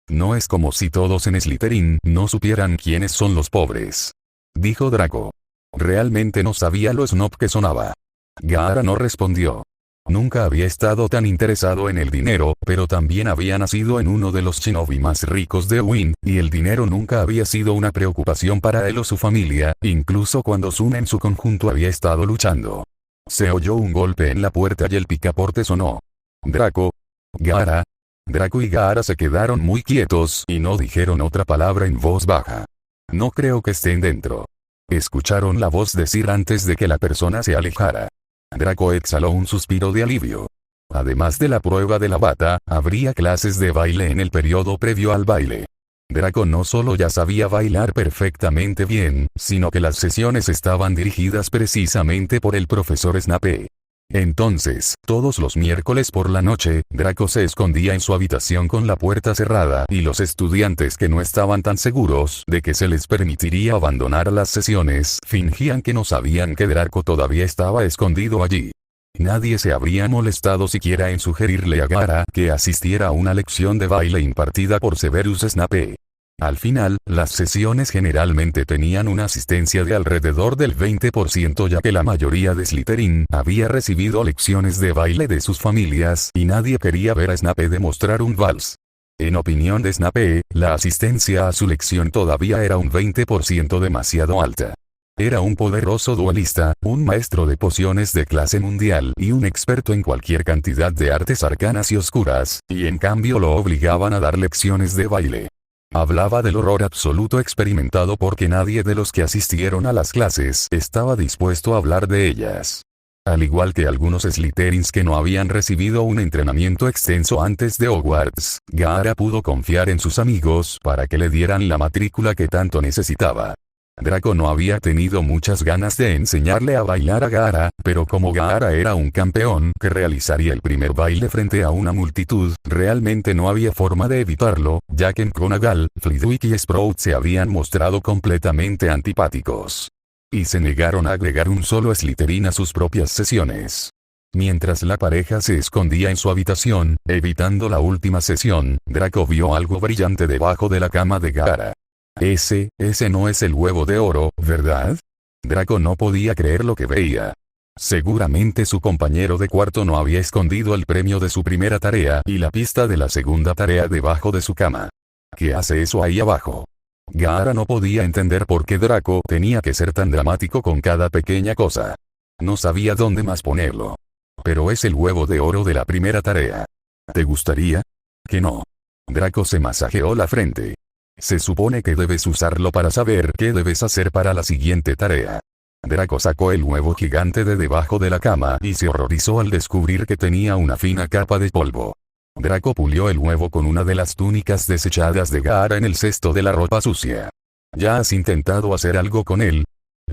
No es como si todos en Slytherin no supieran quiénes son los pobres. Dijo Draco. Realmente no sabía lo snob que sonaba. Gaara no respondió. Nunca había estado tan interesado en el dinero, pero también había nacido en uno de los shinobi más ricos de Wynn, y el dinero nunca había sido una preocupación para él o su familia, incluso cuando Sun en su conjunto había estado luchando. Se oyó un golpe en la puerta y el picaporte sonó. Draco. Gaara. Draco y Gaara se quedaron muy quietos y no dijeron otra palabra en voz baja. No creo que estén dentro. Escucharon la voz decir antes de que la persona se alejara. Draco exhaló un suspiro de alivio. Además de la prueba de la bata, habría clases de baile en el periodo previo al baile. Draco no solo ya sabía bailar perfectamente bien, sino que las sesiones estaban dirigidas precisamente por el profesor Snape. Entonces, todos los miércoles por la noche, Draco se escondía en su habitación con la puerta cerrada y los estudiantes que no estaban tan seguros de que se les permitiría abandonar las sesiones fingían que no sabían que Draco todavía estaba escondido allí. Nadie se habría molestado siquiera en sugerirle a Gaara que asistiera a una lección de baile impartida por Severus Snape. Al final, las sesiones generalmente tenían una asistencia de alrededor del 20% ya que la mayoría de Slytherin había recibido lecciones de baile de sus familias y nadie quería ver a Snape demostrar un vals. En opinión de Snape, la asistencia a su lección todavía era un 20% demasiado alta. Era un poderoso duelista, un maestro de pociones de clase mundial y un experto en cualquier cantidad de artes arcanas y oscuras, y en cambio lo obligaban a dar lecciones de baile. Hablaba del horror absoluto experimentado porque nadie de los que asistieron a las clases estaba dispuesto a hablar de ellas. Al igual que algunos Slytherins que no habían recibido un entrenamiento extenso antes de Hogwarts, Gaara pudo confiar en sus amigos para que le dieran la matrícula que tanto necesitaba. Draco no había tenido muchas ganas de enseñarle a bailar a Gaara, pero como Gaara era un campeón que realizaría el primer baile frente a una multitud, realmente no había forma de evitarlo, ya que McGonagall, Flitwick y Sprout se habían mostrado completamente antipáticos. Y se negaron a agregar un solo Slytherin a sus propias sesiones. Mientras la pareja se escondía en su habitación, evitando la última sesión, Draco vio algo brillante debajo de la cama de Gaara. Ese no es el huevo de oro, ¿verdad? Draco no podía creer lo que veía. Seguramente su compañero de cuarto no había escondido el premio de su primera tarea y la pista de la segunda tarea debajo de su cama. ¿Qué hace eso ahí abajo? Gaara no podía entender por qué Draco tenía que ser tan dramático con cada pequeña cosa. No sabía dónde más ponerlo. Pero es el huevo de oro de la primera tarea. ¿Te gustaría? Que no. Draco se masajeó la frente. Se supone que debes usarlo para saber qué debes hacer para la siguiente tarea. Draco sacó el huevo gigante de debajo de la cama y se horrorizó al descubrir que tenía una fina capa de polvo. Draco pulió el huevo con una de las túnicas desechadas de Gaara en el cesto de la ropa sucia. ¿Ya has intentado hacer algo con él?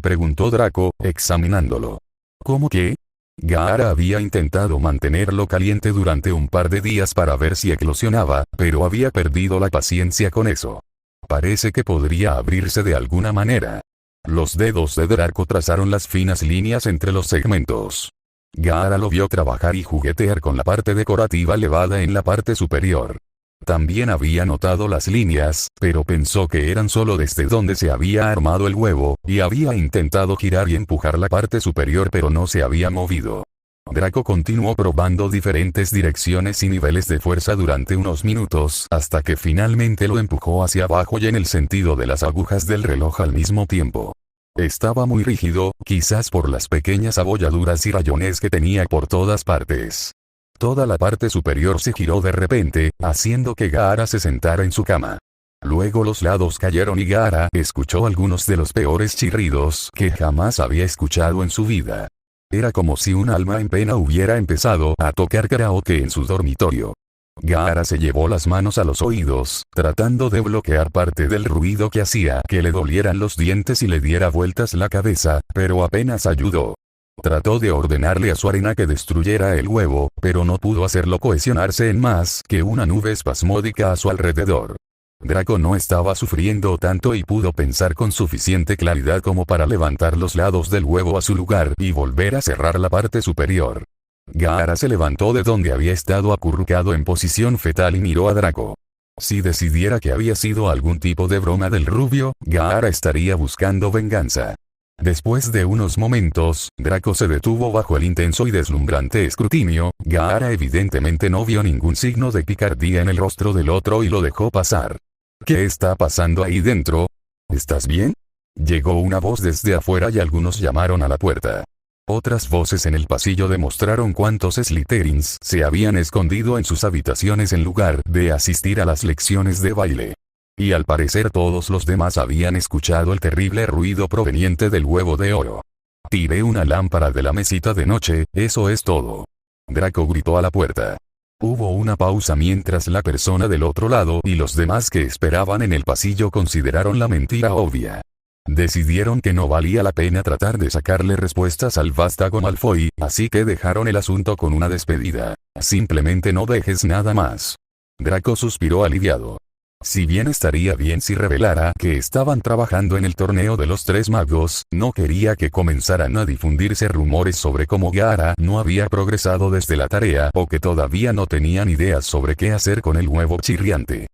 Preguntó Draco, examinándolo. ¿Cómo qué? Gaara había intentado mantenerlo caliente durante un par de días para ver si eclosionaba, pero había perdido la paciencia con eso. Parece que podría abrirse de alguna manera. Los dedos de Draco trazaron las finas líneas entre los segmentos. Gaara lo vio trabajar y juguetear con la parte decorativa elevada en la parte superior. También había notado las líneas, pero pensó que eran solo desde donde se había armado el huevo, y había intentado girar y empujar la parte superior pero no se había movido. Draco continuó probando diferentes direcciones y niveles de fuerza durante unos minutos hasta que finalmente lo empujó hacia abajo y en el sentido de las agujas del reloj al mismo tiempo. Estaba muy rígido, quizás por las pequeñas abolladuras y rayones que tenía por todas partes. Toda la parte superior se giró de repente, haciendo que Gaara se sentara en su cama. Luego los lados cayeron y Gaara escuchó algunos de los peores chirridos que jamás había escuchado en su vida. Era como si un alma en pena hubiera empezado a tocar karaoke en su dormitorio. Gaara se llevó las manos a los oídos, tratando de bloquear parte del ruido que hacía que le dolieran los dientes y le diera vueltas la cabeza, pero apenas ayudó. Trató de ordenarle a su arena que destruyera el huevo, pero no pudo hacerlo cohesionarse en más que una nube espasmódica a su alrededor. Draco no estaba sufriendo tanto y pudo pensar con suficiente claridad como para levantar los lados del huevo a su lugar y volver a cerrar la parte superior. Gaara se levantó de donde había estado acurrucado en posición fetal y miró a Draco. Si decidiera que había sido algún tipo de broma del rubio, Gaara estaría buscando venganza. Después de unos momentos, Draco se detuvo bajo el intenso y deslumbrante escrutinio. Gaara evidentemente no vio ningún signo de picardía en el rostro del otro y lo dejó pasar. ¿Qué está pasando ahí dentro? ¿Estás bien? Llegó una voz desde afuera y algunos llamaron a la puerta. Otras voces en el pasillo demostraron cuántos Slytherins se habían escondido en sus habitaciones en lugar de asistir a las lecciones de baile. Y al parecer todos los demás habían escuchado el terrible ruido proveniente del huevo de oro. Tiré una lámpara de la mesita de noche, eso es todo. Draco gritó a la puerta. Hubo una pausa mientras la persona del otro lado y los demás que esperaban en el pasillo consideraron la mentira obvia. Decidieron que no valía la pena tratar de sacarle respuestas al vástago Malfoy, así que dejaron el asunto con una despedida. Simplemente no dejes nada más. Draco suspiró aliviado. Si bien estaría bien si revelara que estaban trabajando en el torneo de los tres magos, no quería que comenzaran a difundirse rumores sobre cómo Gaara no había progresado desde la tarea o que todavía no tenían ideas sobre qué hacer con el huevo chirriante.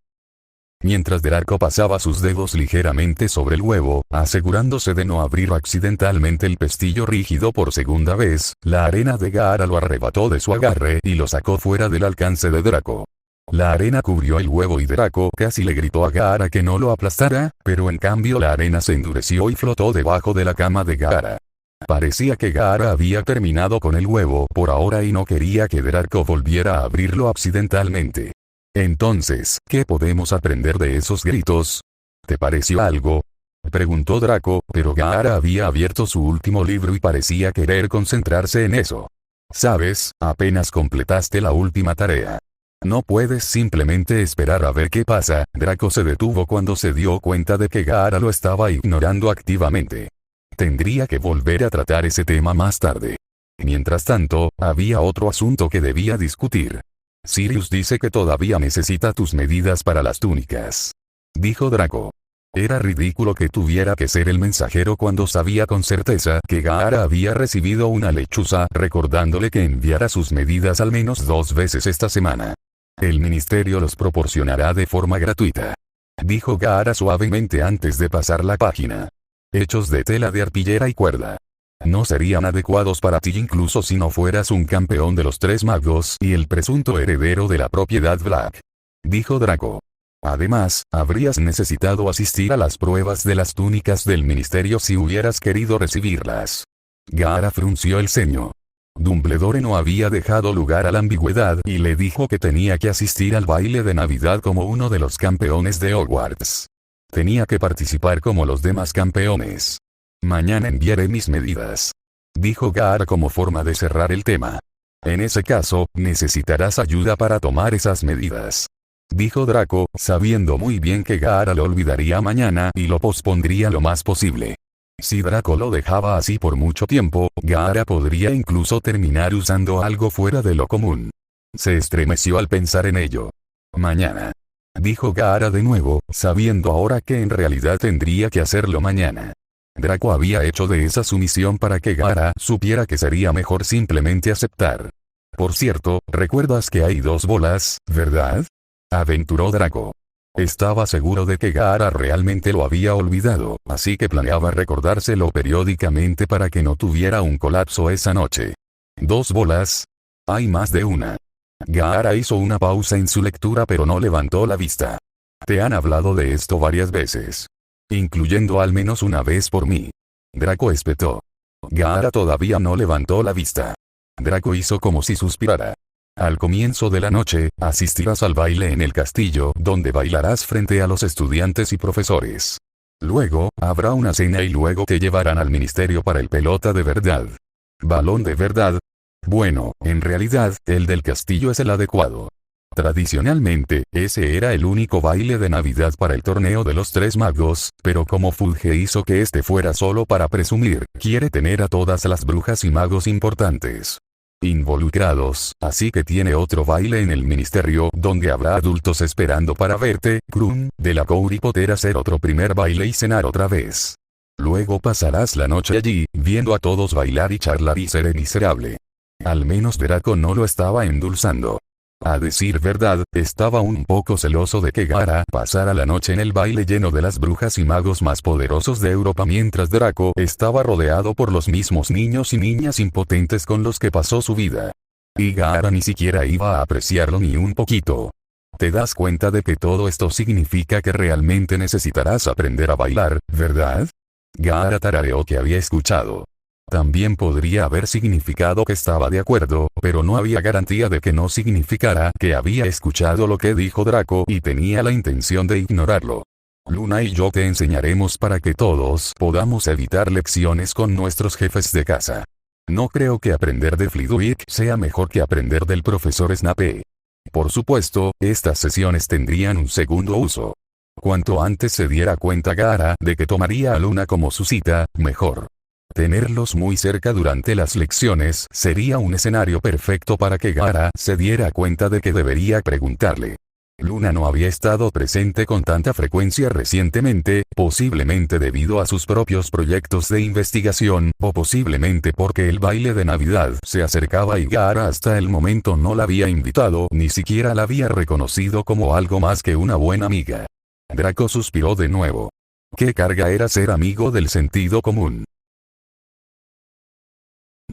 Mientras Draco pasaba sus dedos ligeramente sobre el huevo, asegurándose de no abrir accidentalmente el pestillo rígido por segunda vez, la arena de Gaara lo arrebató de su agarre y lo sacó fuera del alcance de Draco. La arena cubrió el huevo y Draco casi le gritó a Gaara que no lo aplastara, pero en cambio la arena se endureció y flotó debajo de la cama de Gaara. Parecía que Gaara había terminado con el huevo por ahora y no quería que Draco volviera a abrirlo accidentalmente. Entonces, ¿qué podemos aprender de esos gritos? ¿Te pareció algo? Preguntó Draco, pero Gaara había abierto su último libro y parecía querer concentrarse en eso. Sabes, apenas completaste la última tarea. No puedes simplemente esperar a ver qué pasa. Draco se detuvo cuando se dio cuenta de que Gaara lo estaba ignorando activamente. Tendría que volver a tratar ese tema más tarde. Mientras tanto, había otro asunto que debía discutir. Sirius dice que todavía necesita tus medidas para las túnicas. Dijo Draco. Era ridículo que tuviera que ser el mensajero cuando sabía con certeza que Gaara había recibido una lechuza recordándole que enviara sus medidas al menos 2 veces esta semana. El ministerio los proporcionará de forma gratuita. Dijo Gaara suavemente antes de pasar la página. Hechos de tela de arpillera y cuerda. No serían adecuados para ti incluso si no fueras un campeón de los 3 magos y el presunto heredero de la propiedad Black. Dijo Draco. Además, habrías necesitado asistir a las pruebas de las túnicas del ministerio si hubieras querido recibirlas. Gaara frunció el ceño. Dumbledore no había dejado lugar a la ambigüedad y le dijo que tenía que asistir al baile de Navidad como uno de los campeones de Hogwarts. Tenía que participar como los demás campeones. Mañana enviaré mis medidas. Dijo Gaara como forma de cerrar el tema. En ese caso, necesitarás ayuda para tomar esas medidas. Dijo Draco, sabiendo muy bien que Gaara lo olvidaría mañana y lo pospondría lo más posible. Si Draco lo dejaba así por mucho tiempo, Gaara podría incluso terminar usando algo fuera de lo común. Se estremeció al pensar en ello. Mañana. Dijo Gaara de nuevo, sabiendo ahora que en realidad tendría que hacerlo mañana. Draco había hecho de esa sumisión para que Gaara supiera que sería mejor simplemente aceptar. Por cierto, ¿recuerdas que hay 2 bolas, verdad? Aventuró Draco. Estaba seguro de que Gaara realmente lo había olvidado, así que planeaba recordárselo periódicamente para que no tuviera un colapso esa noche. ¿2 bolas? Hay más de una. Gaara hizo una pausa en su lectura pero no levantó la vista. Te han hablado de esto varias veces. Incluyendo al menos una vez por mí. Draco espetó. Gaara todavía no levantó la vista. Draco hizo como si suspirara. Al comienzo de la noche, asistirás al baile en el castillo, donde bailarás frente a los estudiantes y profesores. Luego, habrá una cena y luego te llevarán al ministerio para el pelota de verdad. ¿Balón de verdad? Bueno, en realidad, el del castillo es el adecuado. Tradicionalmente, ese era el único baile de Navidad para el torneo de los 3 magos, pero como Fudge hizo que este fuera solo para presumir, quiere tener a todas las brujas y magos importantes involucrados, así que tiene otro baile en el ministerio donde habrá adultos esperando para verte. Krum, Delacour y Potter hacer otro primer baile y cenar otra vez. Luego pasarás la noche allí, viendo a todos bailar y charlar y ser miserable. Al menos Draco no lo estaba endulzando. A decir verdad, estaba un poco celoso de que Gaara pasara la noche en el baile lleno de las brujas y magos más poderosos de Europa mientras Draco estaba rodeado por los mismos niños y niñas impotentes con los que pasó su vida. Y Gaara ni siquiera iba a apreciarlo ni un poquito. Te das cuenta de que todo esto significa que realmente necesitarás aprender a bailar, ¿verdad? Gaara tarareó que había escuchado. También podría haber significado que estaba de acuerdo, pero no había garantía de que no significara que había escuchado lo que dijo Draco y tenía la intención de ignorarlo. Luna y yo te enseñaremos para que todos podamos evitar lecciones con nuestros jefes de casa. No creo que aprender de Flitwick sea mejor que aprender del profesor Snape. Por supuesto, estas sesiones tendrían un segundo uso. Cuanto antes se diera cuenta Gaara de que tomaría a Luna como su cita, mejor. Tenerlos muy cerca durante las lecciones sería un escenario perfecto para que Gaara se diera cuenta de que debería preguntarle. Luna no había estado presente con tanta frecuencia recientemente, posiblemente debido a sus propios proyectos de investigación, o posiblemente porque el baile de Navidad se acercaba y Gaara hasta el momento no la había invitado, ni siquiera la había reconocido como algo más que una buena amiga. Draco suspiró de nuevo. ¿Qué carga era ser amigo del sentido común?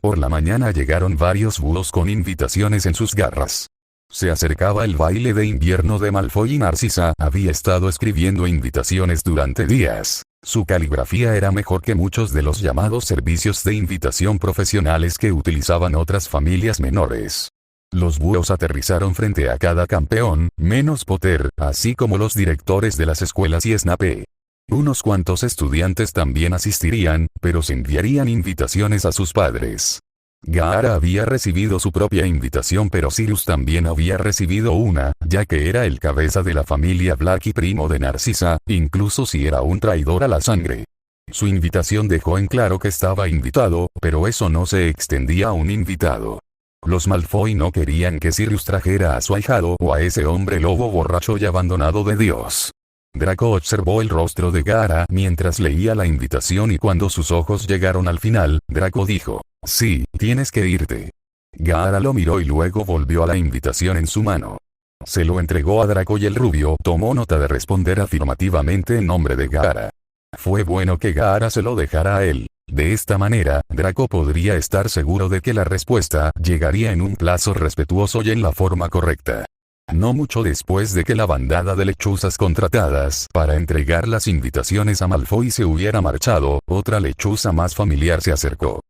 Por la mañana llegaron varios búhos con invitaciones en sus garras. Se acercaba el baile de invierno de Malfoy y Narcisa había estado escribiendo invitaciones durante días. Su caligrafía era mejor que muchos de los llamados servicios de invitación profesionales que utilizaban otras familias menores. Los búhos aterrizaron frente a cada campeón, menos Potter, así como los directores de las escuelas y Snape. Unos cuantos estudiantes también asistirían, pero se enviarían invitaciones a sus padres. Gaara había recibido su propia invitación, pero Sirius también había recibido una, ya que era el cabeza de la familia Black y primo de Narcisa, incluso si era un traidor a la sangre. Su invitación dejó en claro que estaba invitado, pero eso no se extendía a un invitado. Los Malfoy no querían que Sirius trajera a su ahijado o a ese hombre lobo borracho y abandonado de Dios. Draco observó el rostro de Gaara mientras leía la invitación y cuando sus ojos llegaron al final, Draco dijo, «Sí, tienes que irte». Gaara lo miró y luego volvió a la invitación en su mano. Se lo entregó a Draco y el rubio tomó nota de responder afirmativamente en nombre de Gaara. Fue bueno que Gaara se lo dejara a él. De esta manera, Draco podría estar seguro de que la respuesta llegaría en un plazo respetuoso y en la forma correcta. No mucho después de que la bandada de lechuzas contratadas para entregar las invitaciones a Malfoy se hubiera marchado, otra lechuza más familiar se acercó.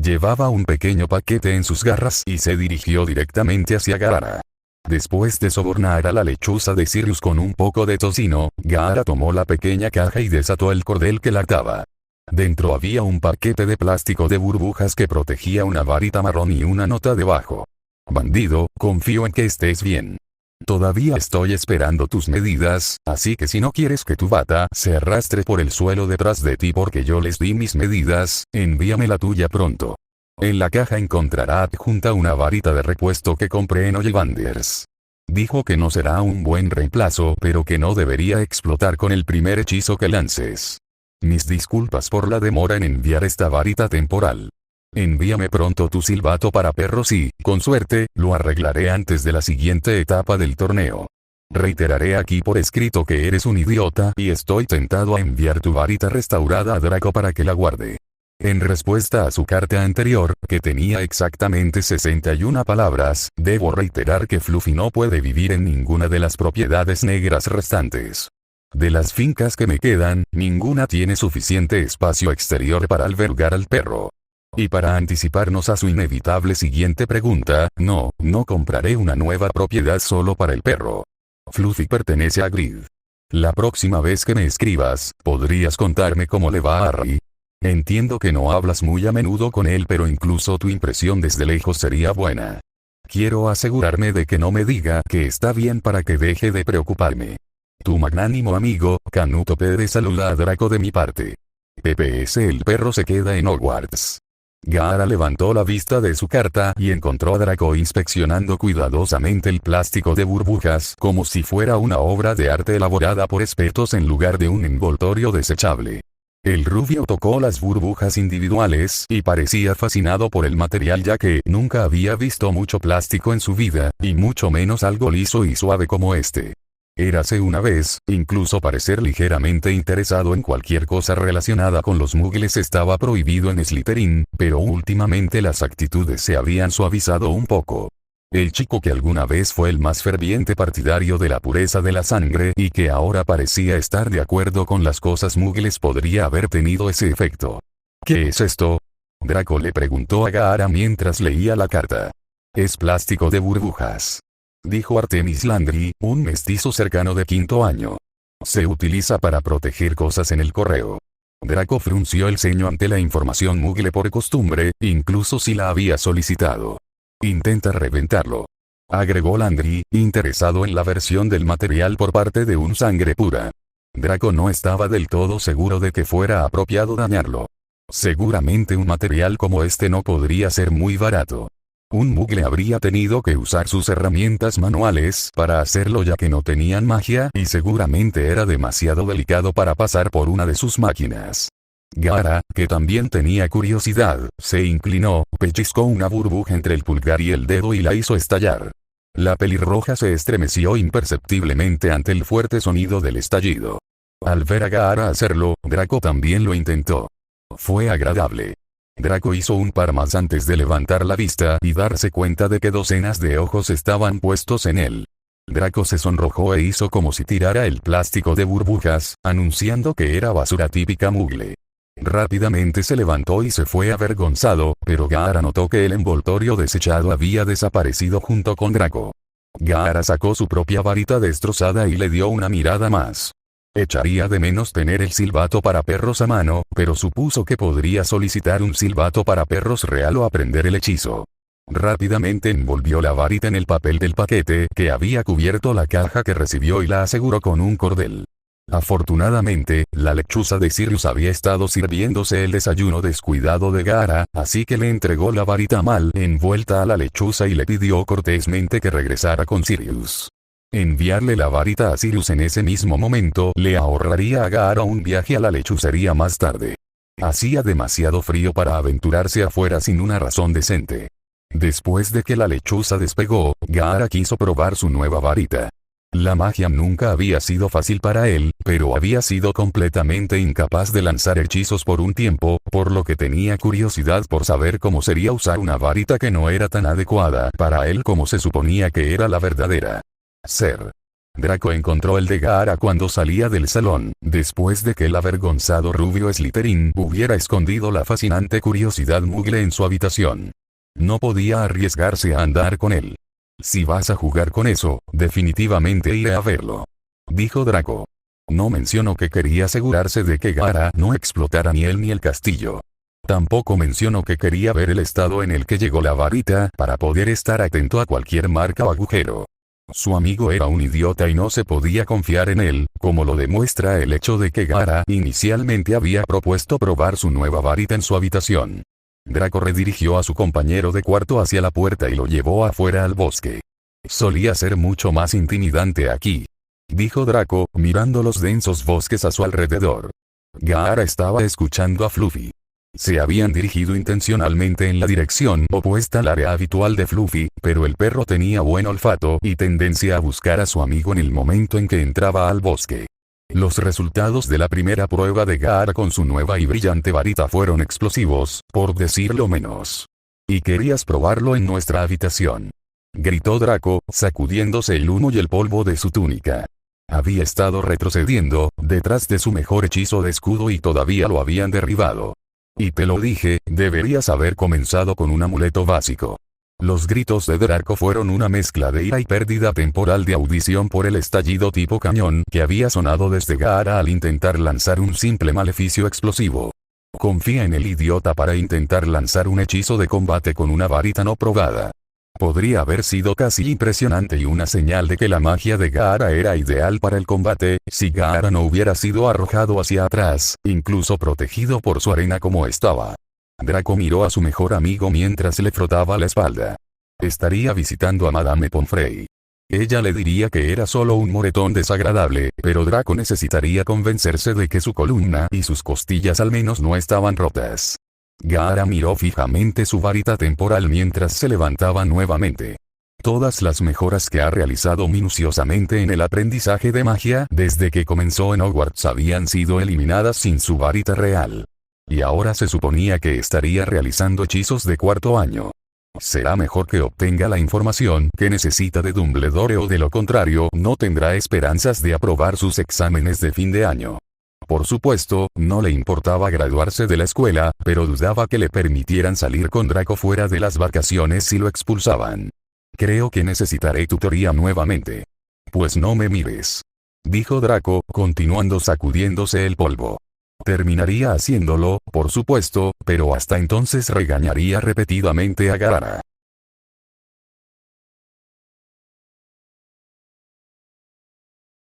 Llevaba un pequeño paquete en sus garras y se dirigió directamente hacia Gaara. Después de sobornar a la lechuza de Sirius con un poco de tocino, Gaara tomó la pequeña caja y desató el cordel que la ataba. Dentro había un paquete de plástico de burbujas que protegía una varita marrón y una nota debajo. «Bandido, confío en que estés bien. Todavía estoy esperando tus medidas, así que si no quieres que tu bata se arrastre por el suelo detrás de ti porque yo les di mis medidas, envíame la tuya pronto». En la caja encontrará adjunta una varita de repuesto que compré en Ollivanders. Dijo que no será un buen reemplazo, pero que no debería explotar con el primer hechizo que lances. Mis disculpas por la demora en enviar esta varita temporal. Envíame pronto tu silbato para perros y, con suerte, lo arreglaré antes de la siguiente etapa del torneo. Reiteraré aquí por escrito que eres un idiota y estoy tentado a enviar tu varita restaurada a Draco para que la guarde. En respuesta a su carta anterior, que tenía exactamente 61 palabras, debo reiterar que Fluffy no puede vivir en ninguna de las propiedades negras restantes. De las fincas que me quedan, ninguna tiene suficiente espacio exterior para albergar al perro. Y para anticiparnos a su inevitable siguiente pregunta, no compraré una nueva propiedad solo para el perro. Fluffy pertenece a Grid. La próxima vez que me escribas, ¿podrías contarme cómo le va a Harry? Entiendo que no hablas muy a menudo con él, pero incluso tu impresión desde lejos sería buena. Quiero asegurarme de que no me diga que está bien para que deje de preocuparme. Tu magnánimo amigo, Canuto Pérez saluda a Draco de mi parte. PPS el perro se queda en Hogwarts. Gaara levantó la vista de su carta y encontró a Draco inspeccionando cuidadosamente el plástico de burbujas como si fuera una obra de arte elaborada por expertos en lugar de un envoltorio desechable. El rubio tocó las burbujas individuales y parecía fascinado por el material ya que nunca había visto mucho plástico en su vida, y mucho menos algo liso y suave como este. Érase una vez, incluso parecer ligeramente interesado en cualquier cosa relacionada con los muggles estaba prohibido en Slytherin, pero últimamente las actitudes se habían suavizado un poco. El chico que alguna vez fue el más ferviente partidario de la pureza de la sangre y que ahora parecía estar de acuerdo con las cosas muggles podría haber tenido ese efecto. ¿Qué es esto? Draco le preguntó a Gaara mientras leía la carta. Es plástico de burbujas, dijo Artemis Landry, un mestizo cercano de quinto año. Se utiliza para proteger cosas en el correo. Draco frunció el ceño ante la información muggle por costumbre, incluso si la había solicitado. Intenta reventarlo, agregó Landry, interesado en la versión del material por parte de un sangre pura. Draco no estaba del todo seguro de que fuera apropiado dañarlo. Seguramente un material como este no podría ser muy barato. Un muggle habría tenido que usar sus herramientas manuales para hacerlo ya que no tenían magia y seguramente era demasiado delicado para pasar por una de sus máquinas. Gaara, que también tenía curiosidad, se inclinó, pellizcó una burbuja entre el pulgar y el dedo y la hizo estallar. La pelirroja se estremeció imperceptiblemente ante el fuerte sonido del estallido. Al ver a Gaara hacerlo, Draco también lo intentó. Fue agradable. Draco hizo un par más antes de levantar la vista y darse cuenta de que docenas de ojos estaban puestos en él. Draco se sonrojó e hizo como si tirara el plástico de burbujas, anunciando que era basura típica muggle. Rápidamente se levantó y se fue avergonzado, pero Gaara notó que el envoltorio desechado había desaparecido junto con Draco. Gaara sacó su propia varita destrozada y le dio una mirada más. Echaría de menos tener el silbato para perros a mano, pero supuso que podría solicitar un silbato para perros real o aprender el hechizo. Rápidamente envolvió la varita en el papel del paquete que había cubierto la caja que recibió y la aseguró con un cordel. Afortunadamente, la lechuza de Sirius había estado sirviéndose el desayuno descuidado de Gaara, así que le entregó la varita mal envuelta a la lechuza y le pidió cortésmente que regresara con Sirius. Enviarle la varita a Sirius en ese mismo momento le ahorraría a Gaara un viaje a la lechucería más tarde. Hacía demasiado frío para aventurarse afuera sin una razón decente. Después de que la lechuza despegó, Gaara quiso probar su nueva varita. La magia nunca había sido fácil para él, pero había sido completamente incapaz de lanzar hechizos por un tiempo, por lo que tenía curiosidad por saber cómo sería usar una varita que no era tan adecuada para él como se suponía que era la verdadera. Ser. Draco encontró el de Gaara cuando salía del salón, después de que el avergonzado rubio Slytherin hubiera escondido la fascinante curiosidad Muggle en su habitación. No podía arriesgarse a andar con él. Si vas a jugar con eso, definitivamente iré a verlo, dijo Draco. No mencionó que quería asegurarse de que Gaara no explotara ni él ni el castillo. Tampoco mencionó que quería ver el estado en el que llegó la varita para poder estar atento a cualquier marca o agujero. Su amigo era un idiota y no se podía confiar en él, como lo demuestra el hecho de que Gaara inicialmente había propuesto probar su nueva varita en su habitación. Draco redirigió a su compañero de cuarto hacia la puerta y lo llevó afuera al bosque. Solía ser mucho más intimidante aquí, dijo Draco, mirando los densos bosques a su alrededor. Gaara estaba escuchando a Fluffy. Se habían dirigido intencionalmente en la dirección opuesta al área habitual de Fluffy, pero el perro tenía buen olfato y tendencia a buscar a su amigo en el momento en que entraba al bosque. Los resultados de la primera prueba de Gaara con su nueva y brillante varita fueron explosivos, por decirlo menos. ¿Y querías probarlo en nuestra habitación?, gritó Draco, sacudiéndose el humo y el polvo de su túnica. Había estado retrocediendo, detrás de su mejor hechizo de escudo y todavía lo habían derribado. Y te lo dije, deberías haber comenzado con un amuleto básico. Los gritos de Draco fueron una mezcla de ira y pérdida temporal de audición por el estallido tipo cañón que había sonado desde Gaara al intentar lanzar un simple maleficio explosivo. Confía en el idiota para intentar lanzar un hechizo de combate con una varita no probada. Podría haber sido casi impresionante y una señal de que la magia de Gaara era ideal para el combate, si Gaara no hubiera sido arrojado hacia atrás, incluso protegido por su arena como estaba. Draco miró a su mejor amigo mientras le frotaba la espalda. Estaría visitando a Madame Pomfrey. Ella le diría que era solo un moretón desagradable, pero Draco necesitaría convencerse de que su columna y sus costillas al menos no estaban rotas. Gaara miró fijamente su varita temporal mientras se levantaba nuevamente. Todas las mejoras que ha realizado minuciosamente en el aprendizaje de magia desde que comenzó en Hogwarts habían sido eliminadas sin su varita real. Y ahora se suponía que estaría realizando hechizos de cuarto año. Será mejor que obtenga la información que necesita de Dumbledore o de lo contrario no tendrá esperanzas de aprobar sus exámenes de fin de año. Por supuesto, no le importaba graduarse de la escuela, pero dudaba que le permitieran salir con Draco fuera de las vacaciones si lo expulsaban. Creo que necesitaré tutoría nuevamente. Pues no me mires, dijo Draco, continuando sacudiéndose el polvo. Terminaría haciéndolo, por supuesto, pero hasta entonces regañaría repetidamente a Gaara.